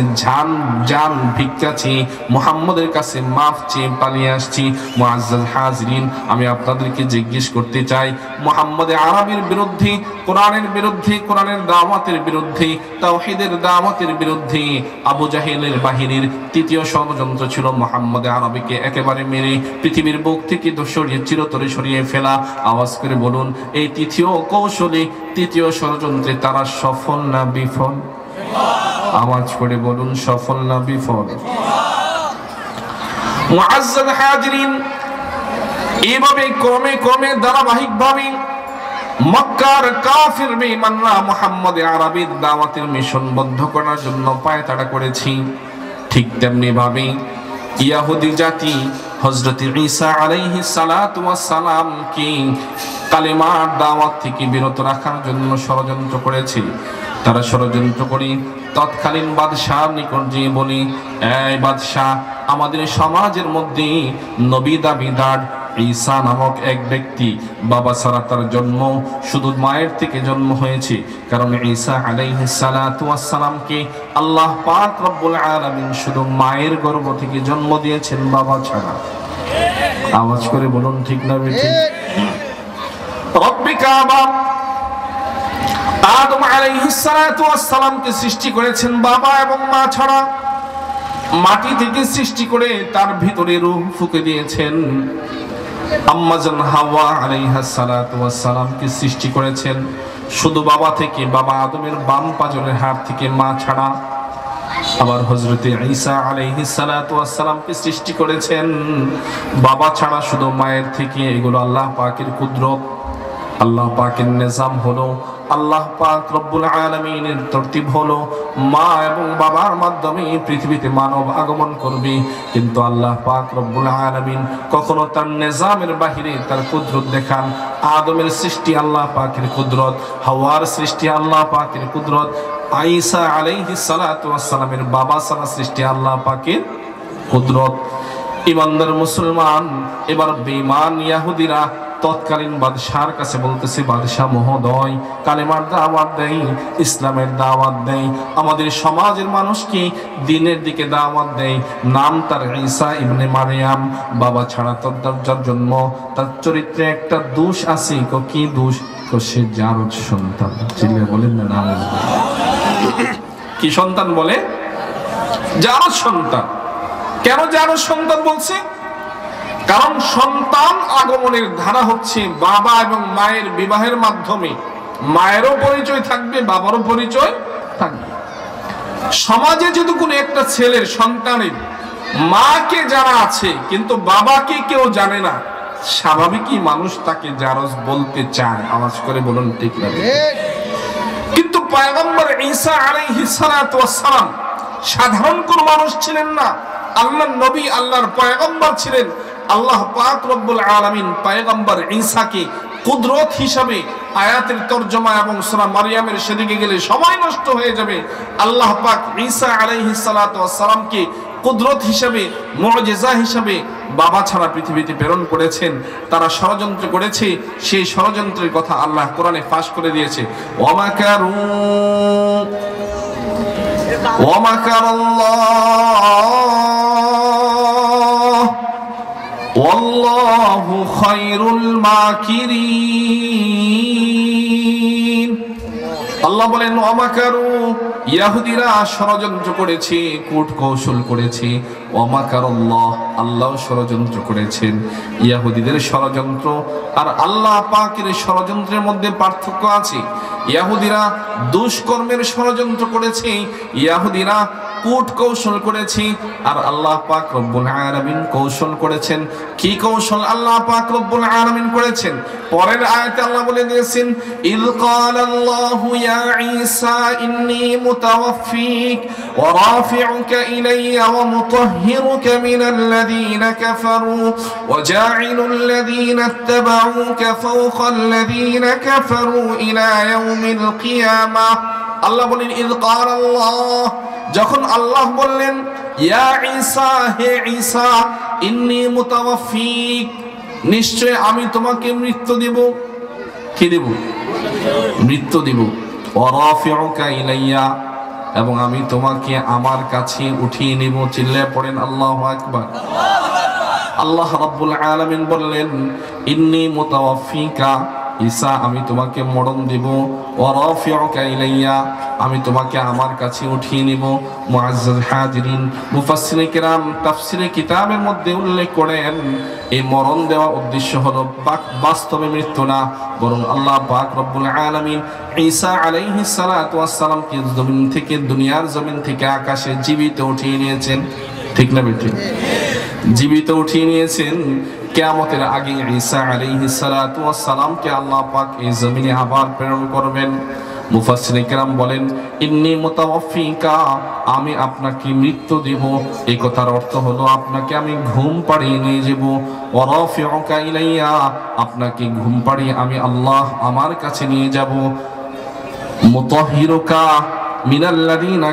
জান ভিক্ষা চেয়ে, মুহাম্মদের কাছে মাফ চেয়ে পালিয়ে আসছি। মুআজ্জাজ হাজিরিন, আমি আপনাদেরকে জিজ্ঞেস করতে চাই, মুহাম্মদ আরবির বিরুদ্ধে, কোরআনের বিরুদ্ধে, কোরআনের দাওয়াতের বিরুদ্ধে, তাওহীদের দাওয়াতের বিরুদ্ধে আবু জাহেলের বাহিনীর তৃতীয় ষড়যন্ত্র ছিল মুহাম্মদ আরবিকে একেবারে মেরে পৃথিবীর বুক থেকে চিরতরে সরিয়ে ফেলা। আওয়াজ করে বলুন, এই তৃতীয় কৌশলে, তৃতীয় ষড়যন্ত্রে তারা সফল না বিফল? আওয়াজ করে বলুন, সফল না বিফল? মুআজ্জাজ হাজিরিন, এইভাবে ক্রমে ক্রমে ধারাবাহিকভাবে মক্কার কাফির বেঈমানরা মুহাম্মদ আরবির দাওয়াতের মিশন বন্ধ করার জন্য পায়তাড়া করেছি। ঠিক তেমনি ভাবে ইহুদি জাতি হযরত ঈসা আলাইহিস সালাতু ওয়াস সালাম কি কালেমার দাওয়াত থেকে বিরত রাখার জন্য ষড়যন্ত্র করেছে। তারা ষড়যন্ত্র করে তৎকালীন বাদশার নিকট গিয়ে বলি, এই বাদশাহ, আমাদের সমাজের মধ্যে নবী দাবিদার ঈসা নামক এক ব্যক্তি, বাবা ছাড়া তার জন্ম শুধু মায়ের থেকে জন্ম হয়েছে, কারণ ঈসা আলাইহিস সালাতু ওয়াস সালামকে আল্লাহ পাক রব্বুল আলামিন শুধু মায়ের গর্ভ থেকে জন্ম দিয়েছেন, বাবা ছাড়া। আওয়াজ করে বলুন, ঠিক না বেঠিক? রব্বে কাবা আদম আলাইহিস সালাতু ওয়াস সালামকে সৃষ্টি করেছেন বাবা এবং মা ছাড়া। মাটি থেকে সৃষ্টি করে তার ভিতরে রূহ ফুঁকে দিয়েছেন। আম্মা জান হাওয়া আলাইহাস সালাতু ওয়াস সালামকে সৃষ্টি করেছেন শুধু বাবা থেকে, বাবা আদমের বাম পাজরের হাড় থেকে, মা ছাড়া। আবার হযরতে ঈসা আলাইহিস সালাতু ওয়াস সালামকে সৃষ্টি করেছেন বাবা ছাড়া শুধু মায়ের থেকে। এগুলো আল্লাহ পাকের কুদরত, আল্লাহ পাকের নিজাম হলো, আল্লাহ পাক রব্বুল আলামিনের তরতিব হলো, মা এবং বাবার মাধ্যমে পৃথিবীতে মানব আগমন করবে। কিন্তু আল্লাহ পাক রব্বুল আলামিন কখনো তার নিজামের বাহিরে তার কুদরত দেখান। আদমের সৃষ্টি আল্লাহ পাকের কুদরত, হাওয়ার সৃষ্টি আল্লাহ পাকের কুদরত, ঈসা আলাইহিস সালাতু ওয়াস সালামের বাবা ছাড়া সৃষ্টি আল্লাহ পাকের কুদরত। ইমানদার মুসলমান, এবার বেঈমান ইহুদিরা তৎকালীন বাদশার কাছে বলতেছে, বাদশাহ মহোদয়, কালেমার দাওয়াত দেই, ইসলামের দাওয়াত দেই, আমাদের সমাজের মানুষকে দ্বীনের দিকে দাওয়াত দেই, নাম তার ঈসা ইবনে মারইয়াম, বাবা ছাড়া তার জন্ম, তার চরিত্রে একটা দোষ আছে। কি দোষ? সে জারজ সন্তান। চিল্লায়ে বলেন না নাউজ। কি সন্তান বলে? জারজ সন্তান। কেন জারজ সন্তান বলছে? কারণ সন্তান আগমনের ধারা হচ্ছে বাবা এবং মায়ের বিবাহের মাধ্যমে। মায়েরও পরিচয় থাকবে, বাবারও পরিচয় থাকবে। সমাজে যদি কোনো একটা ছেলের সন্তানের মাকে যারা আছে কিন্তু বাবাকে কেউ জানে না, স্বাভাবিকই মানুষ তাকে জারজ বলতে চায়। আওয়াজ করে বলুন, ঠিক না? কিন্তু পয়গম্বর ঈসা আলাইহিস সালাতু ওয়াস সালাম সাধারণ কোন মানুষ ছিলেন না, আল্লাহর নবী, আল্লাহর পয়গম্বর ছিলেন। আল্লাহ পাক রব্বুল আলামিন পয়গম্বর ঈসাকে কুদরত হিসাবে, আয়াতের তরজমা এবং সূরা মারইয়ামের সেদিকে গেলে সময় নষ্ট হয়ে যাবে, আল্লাহ পাক ঈসা আলাইহিস সালাতু ওয়াস সালামকে কুদরত হিসাবে, মুজিজা হিসাবে বাবা ছাড়া পৃথিবীতে প্রেরণ করেছেন। তারা ষড়যন্ত্র করেছে, সেই ষড়যন্ত্রের কথা আল্লাহ কোরআনে ফাঁস করে দিয়েছে। ওয়ামাকারু ওয়ামাকারাল্লাহ ওয়াল্লাহু খায়রুল মাকিরিন। আল্লাহ বলেন ওয়ামাকারু, ইহুদিরা ষড়যন্ত্র করেছে, কূট কৌশল করেছে। ওয়ামাকারাল্লাহ, আল্লাহ ষড়যন্ত্র করেছেন। ইহুদিদের ষড়যন্ত্র আর আল্লাহ পাকের ষড়যন্ত্রের মধ্যে পার্থক্য আছে। ইহুদিরা দুষ্কর্মের ষড়যন্ত্র করেছে, ইহুদিরা কূট কৌশল করেছে, আর আল্লাহ পাক রব্বুল আলামিন কৌশল করেছেন। কি কৌশল আল্লাহ পাক রব্বুল আলামিন করেছেন? পরের আয়াতে আল্লাহ বলে দিয়েছেন, ইয ক্বালাল্লাহু ইয়া ঈসা ইন্নী মুতাওয়াফফিক ওয়া রাফি'উকা ইলাইয়া ওয়া মুতাহহিরুকা মিনাল্লাযীনা কাফারু ওয়া জা'iলুল্লাযীনা ইত্তাবা'উকা ফাওকাল্লাযীনা কাফারু ইলা ইয়াউমিল কিয়ামাহ। আল্লাহ বলেন, ইয ক্বালাল্লাহ, যখন আল্লাহ বললেন, ইয়া ঈসা, হে ঈসা, ইন্নী মুতাওয়াফফিক, নিশ্চয় আমি তোমাকে মৃত্যু দেব। কি দেব? মৃত্যু দেব। ওয়া রাফি'উকা ইলাইয়া, এবং আমি তোমাকে আমার কাছে উঠিয়ে নেব। চিল্লায়ে পড়েন আল্লাহু আকবার। আল্লাহ রাব্বুল আলামিন বললেন, ইন্নী মুতাওয়াফফিকা, ঈসা আমি তোমাকে মরণ দেব। ওয়া রাফি'উকা ইলাইয়া, আমি তোমাকে আমার কাছে উঠিয়ে নেব। মুআজ্জাজ হাজিরিন, মুফাসসিরিনে কিরাম তাফসীরে কিতাবের মধ্যে উল্লেখ করেন, এই মরণ দেওয়া উদ্দেশ্য হলো বাস্তবে মৃত্যু না, বরং আল্লাহ পাক রব্বুল আলামিন ঈসা আলাইহিস সালাতু ওয়াস সালামকে জমিন থেকে, দুনিয়ার জমিন থেকে আকাশে জীবিত উঠিয়ে নিয়েছেন। ঠিক না বেঠিক? জীবিত উঠিয়ে নিয়েছেন। কিয়ামতের আগে ঈসা আলাইহিস সালাতু ওয়াস সালামকে আল্লাহ পাক এই জমিনে আবার প্রেরণ করবেন। মুফাসসিরিনে কিরাম বলেন, ইন্নী মুতাওয়াফফিকা, আমি আপনাকে মৃত্যু দেব। এই কথার অর্থ হলো আপনাকে আমি ঘুম পাড়িয়ে নিয়ে যাব। ওয়া রাফি'উকা ইলাইয়া, আপনাকে ঘুম পাড়িয়ে আমি আল্লাহ আমার কাছে নিয়ে যাব। মুতাহহিরুকা মিনাল্লাযীনা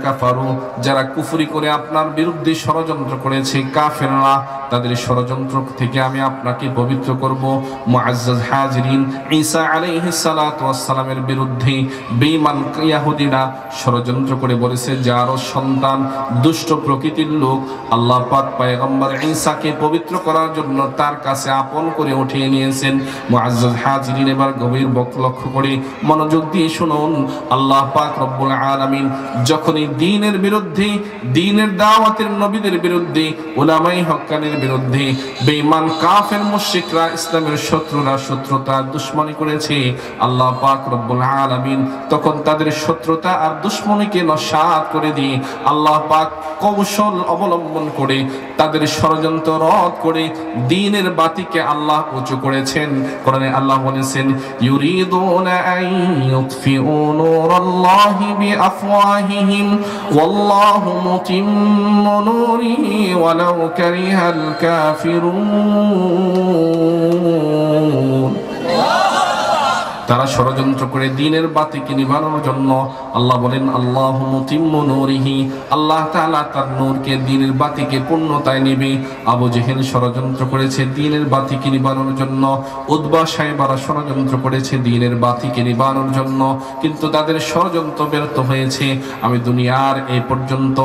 কাফারু, যারা কুফরি করে আপনার বিরুদ্ধে ষড়যন্ত্র করেছে, কাফেররা, তাদের ষড়যন্ত্র থেকে আমি আপনাকে পবিত্র করব। মুআজ্জাজ হাজিরিন, ঈসা আলাইহিস সালাতু ওয়াস সালামের বিরুদ্ধে বেঈমান ইহুদিরা ষড়যন্ত্র করে বলেছে, যার সন্তান দুষ্ট প্রকৃতির লোক, আল্লাহ পাক পয়গম্বর ঈসাকে পবিত্র করার জন্য তার কাছে আপন করে উঠিয়ে নিয়েছেন। মুআজ্জাজ হাজিরিন, এবার গভীর লক্ষ্য করে মনোযোগ দিয়ে শুনুন। আল্লাহ পাক রব্বুল আলামিন যখনই দ্বীনের বিরুদ্ধে, দ্বীনের দাওয়াতের নবীদের বিরুদ্ধে, উলামায়ে হক্কানির বিরুদ্ধে বেঈমান কাফের মুশরিকরা, ইসলামের শত্রুরা শত্রুতা দুশমনি করেছে, আল্লাহ পাক রব্বুল আলামিন তখন তাদের শত্রুতা আর দুশমনিকে নস্যাৎ করে দিয়ে আল্লাহ পাক কৌশল অবলম্বন করে তাদের ষড়যন্ত্র রদ করে দ্বীনের বাতিকে আল্লাহ উঁচু করেছেন। কোরআনে আল্লাহ বলেছেন, ইউরিদুনা আন ইউতফিউ নূরাল্লাহি বিআফওয়াহিহিম ওয়াল্লাহু মুতিম্মু নূরিহি ওয়ালাউ কারিহাল কাফিরুন। তারা ষড়যন্ত্র করে দ্বীনের বাতিকে নিভানোর জন্য আল্লাহ বলেন, আল্লাহু মুতিম্মু নূরিহি, আল্লাহ তাআলা তার নূরকে, দ্বীনের বাতিকে পূর্ণতায় নেবে। আবু জেহেল ষড়যন্ত্র করেছে দ্বীনের বাতিকে নিভানোর জন্য, উতবা সাইবারা ষড়যন্ত্র করেছে দ্বীনের বাতিকে নিভানোর জন্য, কিন্তু তাদের ষড়যন্ত্র ব্যর্থ হয়েছে। আমি দুনিয়ার এই পর্যন্ত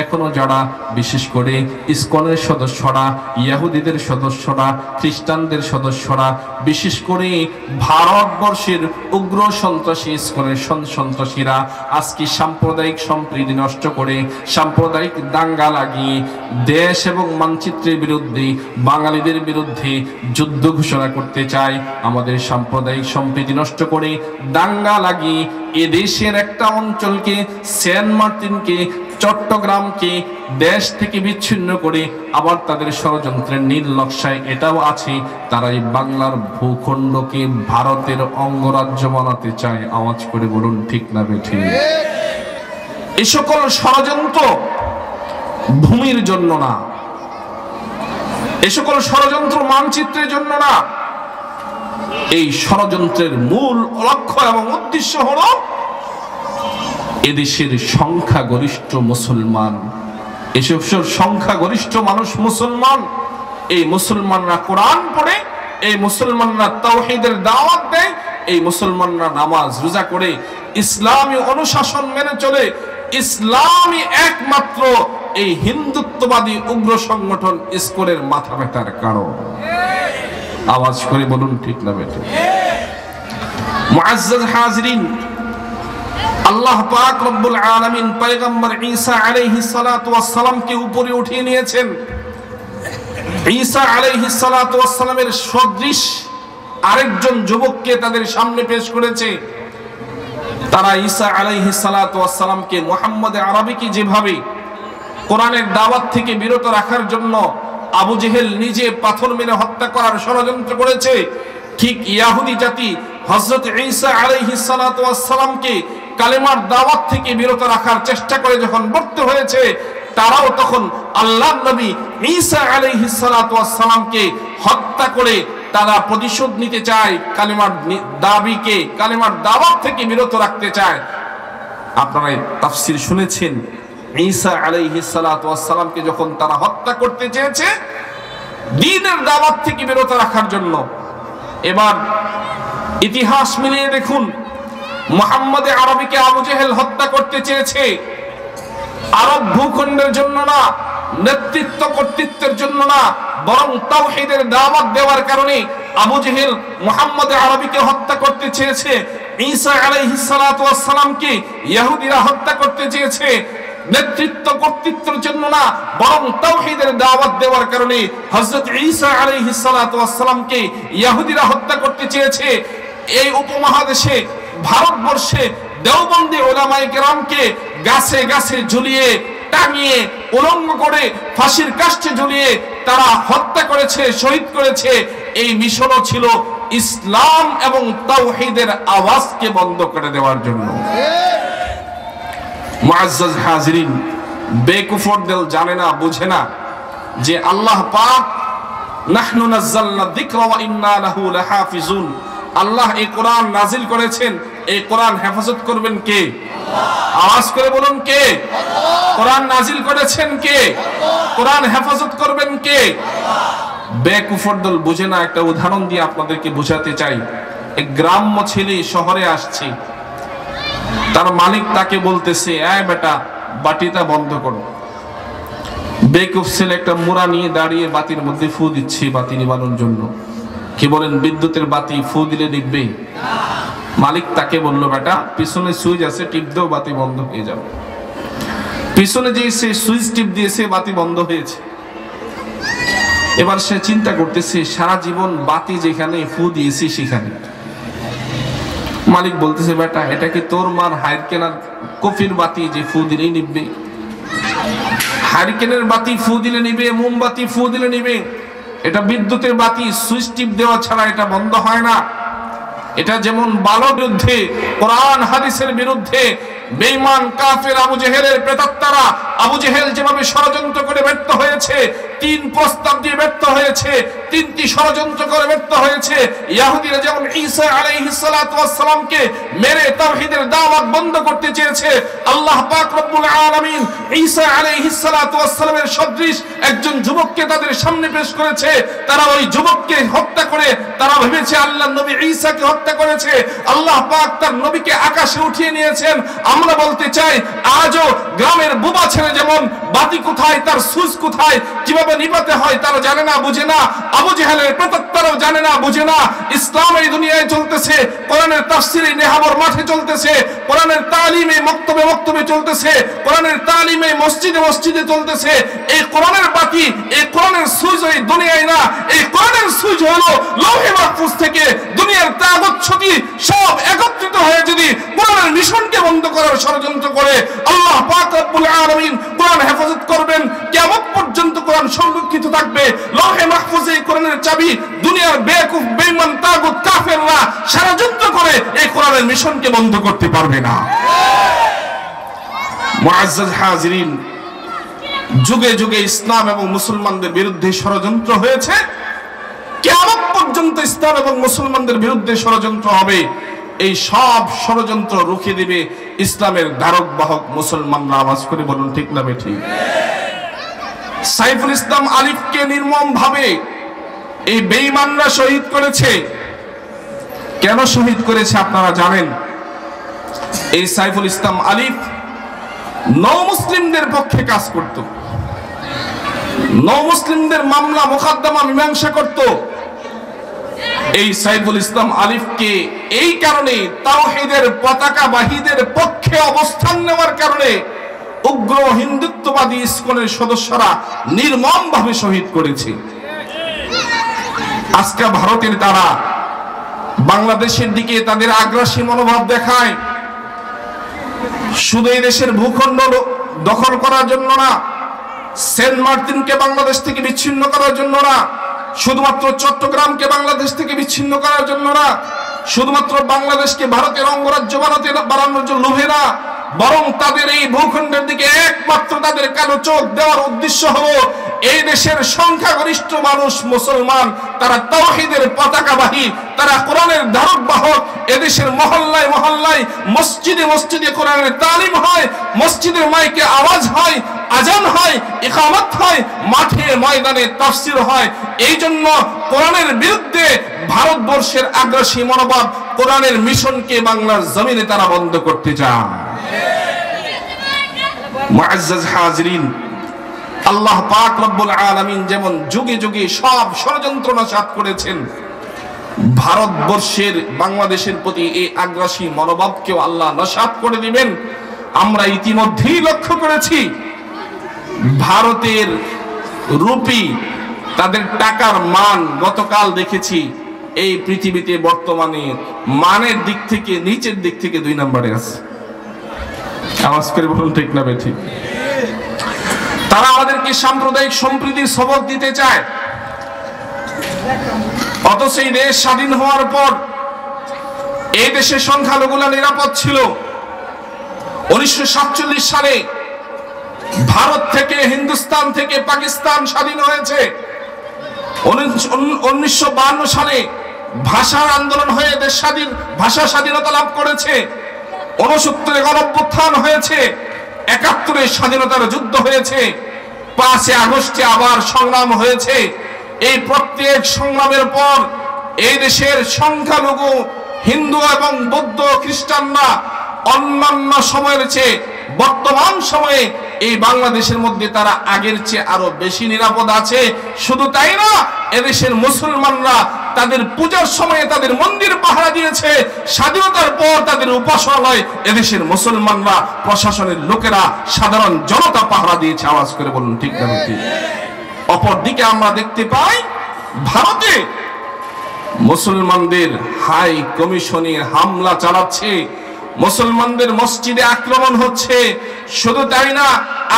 এখনো যারা, বিশেষ করে ইসকনের সদস্যরা, ইহুদিদের সদস্যরা, খ্রিস্টানদের সদস্যরা, বিশেষ করে ভারতবর্ষের উগ্র সন্ত্রাসী ইসকনের সন্ত্রাসীরা আজকে সাম্প্রদায়িক সম্প্রীতি নষ্ট করে, সাম্প্রদায়িক দাঙ্গা লাগিয়ে দেশ এবং মানচিত্রের বিরুদ্ধে, বাঙালিদের বিরুদ্ধে যুদ্ধ ঘোষণা করতে চায়। আমাদের সাম্প্রদায়িক সম্প্রীতি নষ্ট করে, দাঙ্গা লাগিয়ে এদেশের একটা অঞ্চলকে, সেন্ট মার্টিনকে, চট্টগ্রামকে দেশ থেকে বিচ্ছিন্ন করে আবার তাদের ষড়যন্ত্রের নীল নকশায় এটাও আছে, তারা এই বাংলার ভূখণ্ডকে ভারতের অঙ্গরাজ্য বানাতে চায়। আওয়াজ করে বলুন ঠিক না বেঠিক? এই সকল ষড়যন্ত্র ভূমির জন্য না, এই সকল ষড়যন্ত্র মানচিত্রের জন্য না। এই ষড়যন্ত্রের মূল লক্ষ্য এবং উদ্দেশ্য হলো এদেশের সংখ্যাগরিষ্ঠ মুসলমান, এসব সংখ্যাগরিষ্ঠ মানুষ মুসলমান, এই মুসলমানরা কোরআন পড়ে, এই মুসলমানরা তাওহীদের দাওয়াত দেয়, এই মুসলমানরা নামাজ রোজা করে, ইসলামী অনুশাসন মেনে চলে। ইসলামই একমাত্র এই হিন্দুত্ববাদী উগ্র সংগঠন ইসকনের মাথা ব্যথার কারণ। আওয়াজ করে বলুন ঠিক না বেঠিক? মুআজ্জাজ হাজিরিন, আল্লাহ পাক রব্বুল আলামিন পয়গম্বর ঈসা আলাইহিস সালাতু ওয়াস সালামকে উপরে উঠিয়ে নিয়েছেন। ঈসা আলাইহিস সালাতু ওয়াস সালামের সদৃশ আরেকজন যুবককে তাদের সামনে পেশ করেছে। তারা ঈসা আলাইহিস সালাতু ওয়াস সালামকে মুহাম্মদ আরবিকে যেভাবে কোরআনের দাওয়াত থেকে বিরত রাখার জন্য আবু জেহেল নিজে পাথর মেরে হত্যা করার ষড়যন্ত্র করেছে, ঠিক ইহুদি জাতি হযরত ঈসা আলাইহিস সালাতু ওয়াস সালামকে কালেমার দাওয়াত থেকে বিরত রাখার চেষ্টা করে যখন ব্যর্থ হয়েছে, তারাও তখন আল্লাহর নবী ঈসা আলাইহিস সালাতু ওয়াস সালামকে হত্যা করে তারা প্রতিশোধ নিতে চায়, কালেমার দাবিকে কালেমার দাওয়াত থেকে বিরত রাখতে চায়। আপনারা তাফসীর শুনেছেন, ঈসা আলাইহিস সালাতু ওয়াস সালামকে যখন তারা হত্যা করতে চেয়েছে দ্বীনের দাওয়াত থেকে বিরত রাখার জন্য। এবার ইতিহাস মিলিয়ে দেখুন, মুহাম্মদ আরবিকে আবু জেহেল হত্যা করতে চেয়েছে আরব ভূখণ্ডের জন্য না, নেতৃত্ব কর্তৃত্বের জন্য না, বরং তাওহীদের দাওয়াত দেওয়ার কারণে আবু জেহেল মুহাম্মদ আরবিকে হত্যা করতে চেয়েছে। ঈসা আলাইহিস সালাতু ওয়াস সালামকে ইহুদিরা হত্যা করতে চেয়েছে নেতৃত্ব কর্তৃত্বের জন্য না, বরং তাওহীদের দাওয়াত দেওয়ার কারণে হযরত ঈসা আলাইহিস সালাতু ওয়াস সালামকে ইহুদিরা হত্যা করতে চেয়েছে। এই উপমহাদেশে ভারতবর্ষে দেওবন্দি উলামায়ে কেরামকে গাছে গাছে ঝুলিয়ে টাঙিয়ে উলঙ্গ করে ফাঁসির কাষ্ঠে ঝুলিয়ে তারা হত্যা করেছে, শহীদ করেছে। এই মিশনও ছিল ইসলাম এবং তাওহীদের আওয়াজকে বন্ধ করে দেওয়ার জন্য। মুআজ্জাজ হাজিরিন, বেকুফর দিল জানে না, বুঝে না যে আল্লাহ পাক নাহনু নাযালনা যিকরা ওয়া ইন্না লাহু লাহাফিজুন, আল্লাহ এই কোরআন নাজিল করেছেন, এই কোরআন হেফাজত করবেন কে? আওয়াজ করে বলুন কে? কোরআন নাজিল করেছেন কে? কোরআন হেফাজত করবেন কে? বেকুফর দল বুঝে না। একটা উদাহরণ দিয়ে আপনাদেরকে বোঝাতে চাই। এক গ্রাম্য ছেলে শহরে আসছে, তার মালিক তাকে বলতেছে, এই বেটা বাতিটা বন্ধ করো। বেকুফ ছেলে একটা মুড়া নিয়ে দাঁড়িয়ে বাতির মধ্যে ফু দিচ্ছে বাতি নিবানোর জন্য। কি বলেন, বিদ্যুতের বাতি ফু দিলে নিববে? মালিক তাকে বলল, বেটা পিছনে সুইচ আছে, টিপ দাও, বাতি বন্ধ হয়ে যাবে। পিছনে যে সে সুইচ টিপ দিয়েছে, বাতি বন্ধ হয়েছে। এবার সে চিন্তা করতেছে, সারা জীবন বাতি যেখানে ফু দিয়েছি সেখানে। মালিক বলতেছে, বেটা এটা কি তোর মার হারিকেনের কফির বাতি যে ফু দিলেই নিববে? হারিকেনের বাতি ফু দিলে নিবে, মোমবাতি ফু দিলে নিবে। এটা বিদ্যুতের বাতি, সুইচ টিপ দেওয়া ছাড়া এটা বন্ধ হয় না। এটা যেমন বালোর বিরুদ্ধে, কোরআন হাদিসের বিরুদ্ধে বেঈমান কাফের আবু জেহেলের প্রেতাত্মারা, আবু জেহেল যেভাবে ষড়যন্ত্র করে ব্যর্থ হয়েছে, তিন প্রস্তাব দিয়ে ব্যর্থ হয়েছে, তিনটি ষড়যন্ত্র করে ব্যর্থ হয়েছে। ইহুদিরা যেমন ঈসা আলাইহিস সালাতু ওয়াস সালামকে মেরে তাওহীদের দাওয়াত বন্ধ করতে চেয়েছে, আল্লাহ পাক রব্বুল আলামিন ঈসা আলাইহিস সালাতু ওয়াস সালামের সদৃশ একজন যুবককে তাদের সামনে পেশ করেছে। তারা ওই যুবককে হত্যা করে তারা ভেবেছে আল্লাহর নবী ঈসাকে হত্যা করেছে। আল্লাহ পাক তার নবীকে আকাশে উঠিয়ে নিয়েছেন। আমরা বলতে চাই, আজও গ্রামের বুবা ছেলে যেমন বাতি কোথায়, তার সুইচ কোথায়, কিভাবে নিভাতে হয় তারা জানে না, বুঝে না। আবু জেহেলের প্রেতাত্মারাও জানে না, বুঝে না। ইসলাম এই দুনিয়ায় চলতেছে, কোরআনের তাফসীরে নেহাবর মাঠে চলতেছে, কোরআনের তালিমে মক্তবে মক্তবে চলতেছে, কোরআনের তালিমে মসজিদে মসজিদে চলতেছে। এই কোরআনের বাতি, এই কোরআনের সুইচ ওই দুনিয়ায় না, এই কোরআনের সুইচ হলো লৌহে মাহফুজ থেকে দুনিয়ার তাগুত শক্তি সব একত্রিত হয়ে যদি কোরআনের মিশনকে বন্ধ করার ষড়যন্ত্র করে, আল্লাহ পাক রব্বুল আলামিন কোরআন হেফাজত করবেন। কিয়ামত পর্যন্ত কোরআন সংরক্ষিত থাকবে। লৌহে মাহফুজে কোরআনের চাবি দুনিয়ার বেকুফ বেঈমান তাগুত কাফেররা ষড়যন্ত্র করে এই কোরআনের মিশনকে বন্ধ করতে পারবে না। মুআজ্জাজ হাজিরিন, যুগে যুগে ইসলাম এবং মুসলমানদের বিরুদ্ধে ষড়যন্ত্র হয়েছে, কিয়ামত পর্যন্ত ইসলাম এবং মুসলমানদের বিরুদ্ধে ষড়যন্ত্র হবে। এই সব ষড়যন্ত্র রুখে দিবে ইসলামের ধারক বাহক মুসলমানরা। আওয়াজ করে বলুন ঠিক না বেঠিক? সাইফুল ইসলাম আলিফকে নির্মম ভাবে এই বেঈমানরা শহীদ করেছে। কেন শহীদ করেছে আপনারা জানেন? এই সাইফুল ইসলাম আলিফ নও মুসলিমদের পক্ষে কাজ করত, নও মুসলিমদের মামলা মোকদ্দমা মীমাংসা করত। এই সাইফুল ইসলাম আলিফকে এই কারণে তাওহীদের পতাকাবাহীদের পক্ষে অবস্থান নেওয়ার কারণে উগ্র হিন্দুত্ববাদী ইসকনের সদস্যরা নির্মমভাবে শহীদ করেছে। আজকে ভারতের তারা বাংলাদেশের দিকে তাদের আগ্রাসী মনোভাব দেখায়, শুধু এই দেশের ভূখণ্ড দখল করার জন্য না, সেন্ট মার্টিনকে বাংলাদেশ থেকে বিচ্ছিন্ন করার জন্য না, শুধুমাত্র চট্টগ্রামকে বাংলাদেশ থেকে বিচ্ছিন্ন করার জন্য না, শুধুমাত্র বাংলাদেশকে ভারতের অঙ্গরাজ্য বানানোর জন্য লোভে না, বরং তাদের এই ভূখণ্ডের দিকে একমাত্র তাদের কালো চোখ দেওয়ার উদ্দেশ্য হলো এই দেশের সংখ্যাগরিষ্ঠ মানুষ মুসলমান, তারা তাওহীদের পতাকাবাহী, তারা কোরআনের ধারক বাহক। এদেশের মহল্লায় মহল্লায়, মসজিদে মসজিদে কোরআনের তালিম হয়, মসজিদের মাইকে আওয়াজ হয়, আজান হয়, ইকামত হয়, মাঠে ময়দানে তাফসীর হয়। এই জন্য কোরআনের বিরুদ্ধে ভারতবর্ষের আগ্রাসী মনোভাব, কোরআনের মিশনকে বাংলার জমিনে তারা বন্ধ করতে চায়। মুআজ্জাজ হাজিরিন, আল্লাহ পাক রব্বুল আলামিন যেমন যুগে যুগে সব ষড়যন্ত্র নাশাত করেছেন, ভারতবর্ষের বাংলাদেশের প্রতি এই আগ্রাসী মনোভাবকেও আল্লাহ নাশাত করে দিবেন। আমরা ইতিমধ্যেই লক্ষ্য করেছি ভারতের রুপি, তাদের টাকার মান গতকাল দেখেছি এই পৃথিবীতে বর্তমানে মানের দিক থেকে নিচের দিক থেকে 2 নম্বরে আছে। আওয়াজ করে বলুন ঠিক না বেঠিক? তারা আমাদেরকে সাম্প্রদায়িক সম্প্রীতির সবক দিতে চায়, অথচ এই দেশ স্বাধীন হওয়ার পর এই দেশের সংখ্যালঘুরা নিরাপদ ছিল। 1947 সালে ভারত থেকে, হিন্দুস্তান থেকে পাকিস্তান স্বাধীন হয়েছে। 1952 সালে ভাষার আন্দোলন হয়ে দেশ স্বাধীন, ভাষা স্বাধীনতা লাভ করেছে। 69 গণঅভ্যুত্থান হয়েছে, 71 স্বাধীনতার যুদ্ধ হয়েছে, 5 আগস্টে আবার সংগ্রাম হয়েছে। এই প্রত্যেক সংগ্রামের পর এই দেশের সংখ্যালঘু হিন্দু এবং বৌদ্ধ খ্রিস্টানরা অন্যান্য সময়ের চেয়ে বর্তমান সময়ে এই বাংলাদেশের মধ্যে তারা আগের চেয়ে আরো বেশি নিরাপদ আছে। শুধু তাই না, এদেশের মুসলমানরা তাদের পূজার সময়ে তাদের মন্দির পাহারা দিয়েছে। স্বাধীনতার পর তাদের উপাসনালয় এদেশের মুসলমানরা, প্রশাসনের লোকেরা, সাধারণ জনতা পাহারা দিয়েছে। আওয়াজ করে বলুন ঠিক না ঠিক? অপরদিকে আমরা দেখতে পাই ভারতে মুসলমানদের হাই কমিশনে হামলা চালাচ্ছে, মুসলমানদের মসজিদে আক্রমণ হচ্ছে। শুধু তাই না,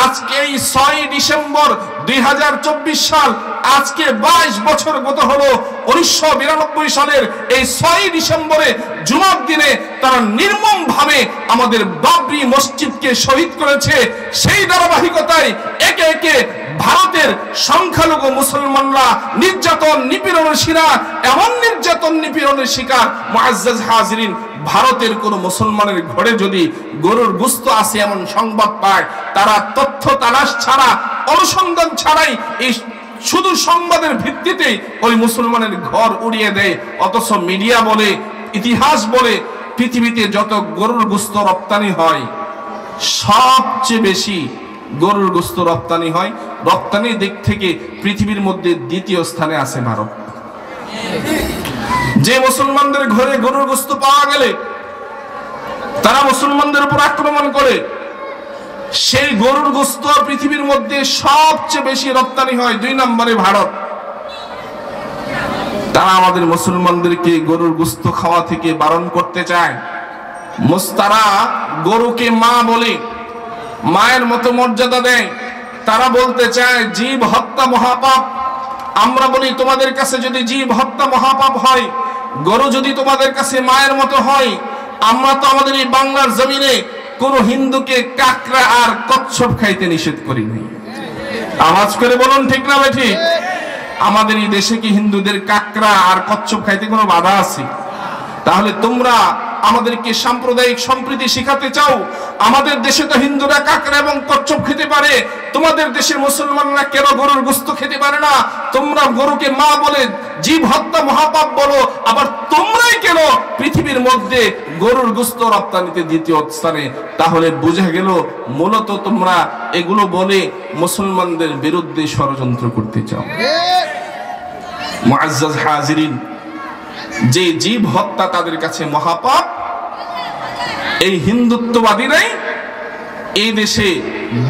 আজকে এই 6 ডিসেম্বর 2024 সাল, আজকে 22 বছর গত হলো 1992 সালের এই 6 ডিসেম্বরে জুমার দিনে তারা নির্মম ভাবে আমাদের বাবরি মসজিদকে শহীদ করেছে। সেই ধারাবাহিকতায় একে একে ভারতের সংখ্যালঘু মুসলমানরা নির্যাতন নিপীড়নের শিকার, এমন নির্যাতন নিপীড়নের শিকার। মুআজ্জাজ হাজিরিন, ভারতের কোন মুসলমানের ঘরে যদি গরুর গোশত আছে এমন সংবাদ পায়, তারা তথ্য তালাশ ছাড়া, অনুসন্ধান ছাড়াই, এই শুধু সংবাদের ভিত্তিতে ওই মুসলমানের ঘর উড়িয়ে দেয়। অথচ মিডিয়া বলে, ইতিহাস বলে, পৃথিবীতে যত গরুর গোশত রপ্তানি হয়, সবচেয়ে বেশি গরুর গোশত রপ্তানি হয়, রপ্তানির দিক থেকে পৃথিবীর মধ্যে 2য় স্থানে আছে ভারত। যে মুসলমানদের ঘরে গরুর গোশত পাওয়া গেলে তারা মুসলমানদের উপর আক্রমণ করে, সেই গরুর গোশত পৃথিবীর মধ্যে সবচেয়ে বেশি রপ্তানি হয় 2 নম্বরে ভারত। তারা আমাদের মুসলমানদেরকে গরুর গোশত খাওয়া থেকে বারণ করতে চায়। তারা গরুকে মা বলে, মায়ের মতো মর্যাদা দেয়। তারা বলতে চায় জীব হত্যা মহাপাপ। আমরা বলি তোমাদের কাছে যদি জীব হত্যা মহাপাপ হয়, গরু যদি তোমাদের কাছে মায়ের মতো হয়, আমরা তো আমাদের এই বাংলার জমিনে কোন হিন্দুকে কাকড়া আর কচ্ছপ খাইতে নিষেধ করি নাই। আওয়াজ করে বলুন ঠিক না বেঠিক? আমাদের এই দেশে কি হিন্দুদের কাকড়া আর কচ্ছপ খাইতে কোনো বাধা আছে? তাহলে তোমরা আমাদেরকে সাম্প্রদায়িক সম্প্রীতি শিখাতে চাও? আমাদের দেশে তো হিন্দুরা কাকড়া এবং কচ্ছপ খেতে পারে, তোমাদের দেশের মুসলমানরা কেন গরুর গোশত খেতে পারে না? তোমরা গরুকে মা বলে জীব হত্যা মহাপাপ বলো, আবার তোমরাই কেন পৃথিবীর মধ্যে গরুর গোশত রপ্তানিতে 2য় স্থানে? তাহলে বোঝা গেল মূলত তোমরা এগুলো বলে মুসলমানদের বিরুদ্ধে ষড়যন্ত্র করতে চাও। মুআজ্জাজ হাজিরিন, যে জীব হত্যা তাদের কাছে মহাপাপ, এই হিন্দুত্ববাদীরাই এই দেশে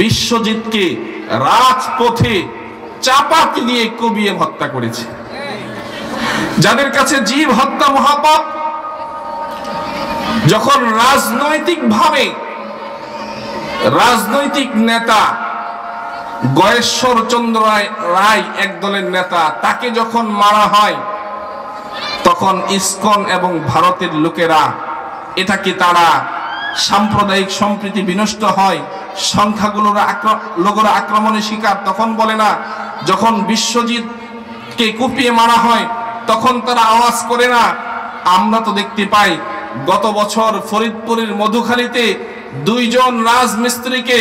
বিশ্বজিৎকে রাজপথে চাপাতি দিয়ে কবিয়ে হত্যা করেছে। যাদের কাছে জীব হত্যা মহাপাপ, যখন রাজনৈতিকভাবে রাজনৈতিক নেতা গয়েশ্বর চন্দ্র রায় একদলের নেতা, তাকে যখন মারা হয়, তখন ইসকন এবং ভারতের লোকেরা এটাকে তারা সাম্প্রদায়িক সম্প্রীতি বিনষ্ট হয়, সংখ্যাগুলোরা আক্রমণের শিকার, তখন বলে না। যখন বিশ্বজিৎকে কুপিয়ে মারা হয় তখন তারা আওয়াজ করে না। আমরা তো দেখতে পাই গত বছর ফরিদপুরের মধুখালীতে 2 জন রাজমিস্ত্রিকে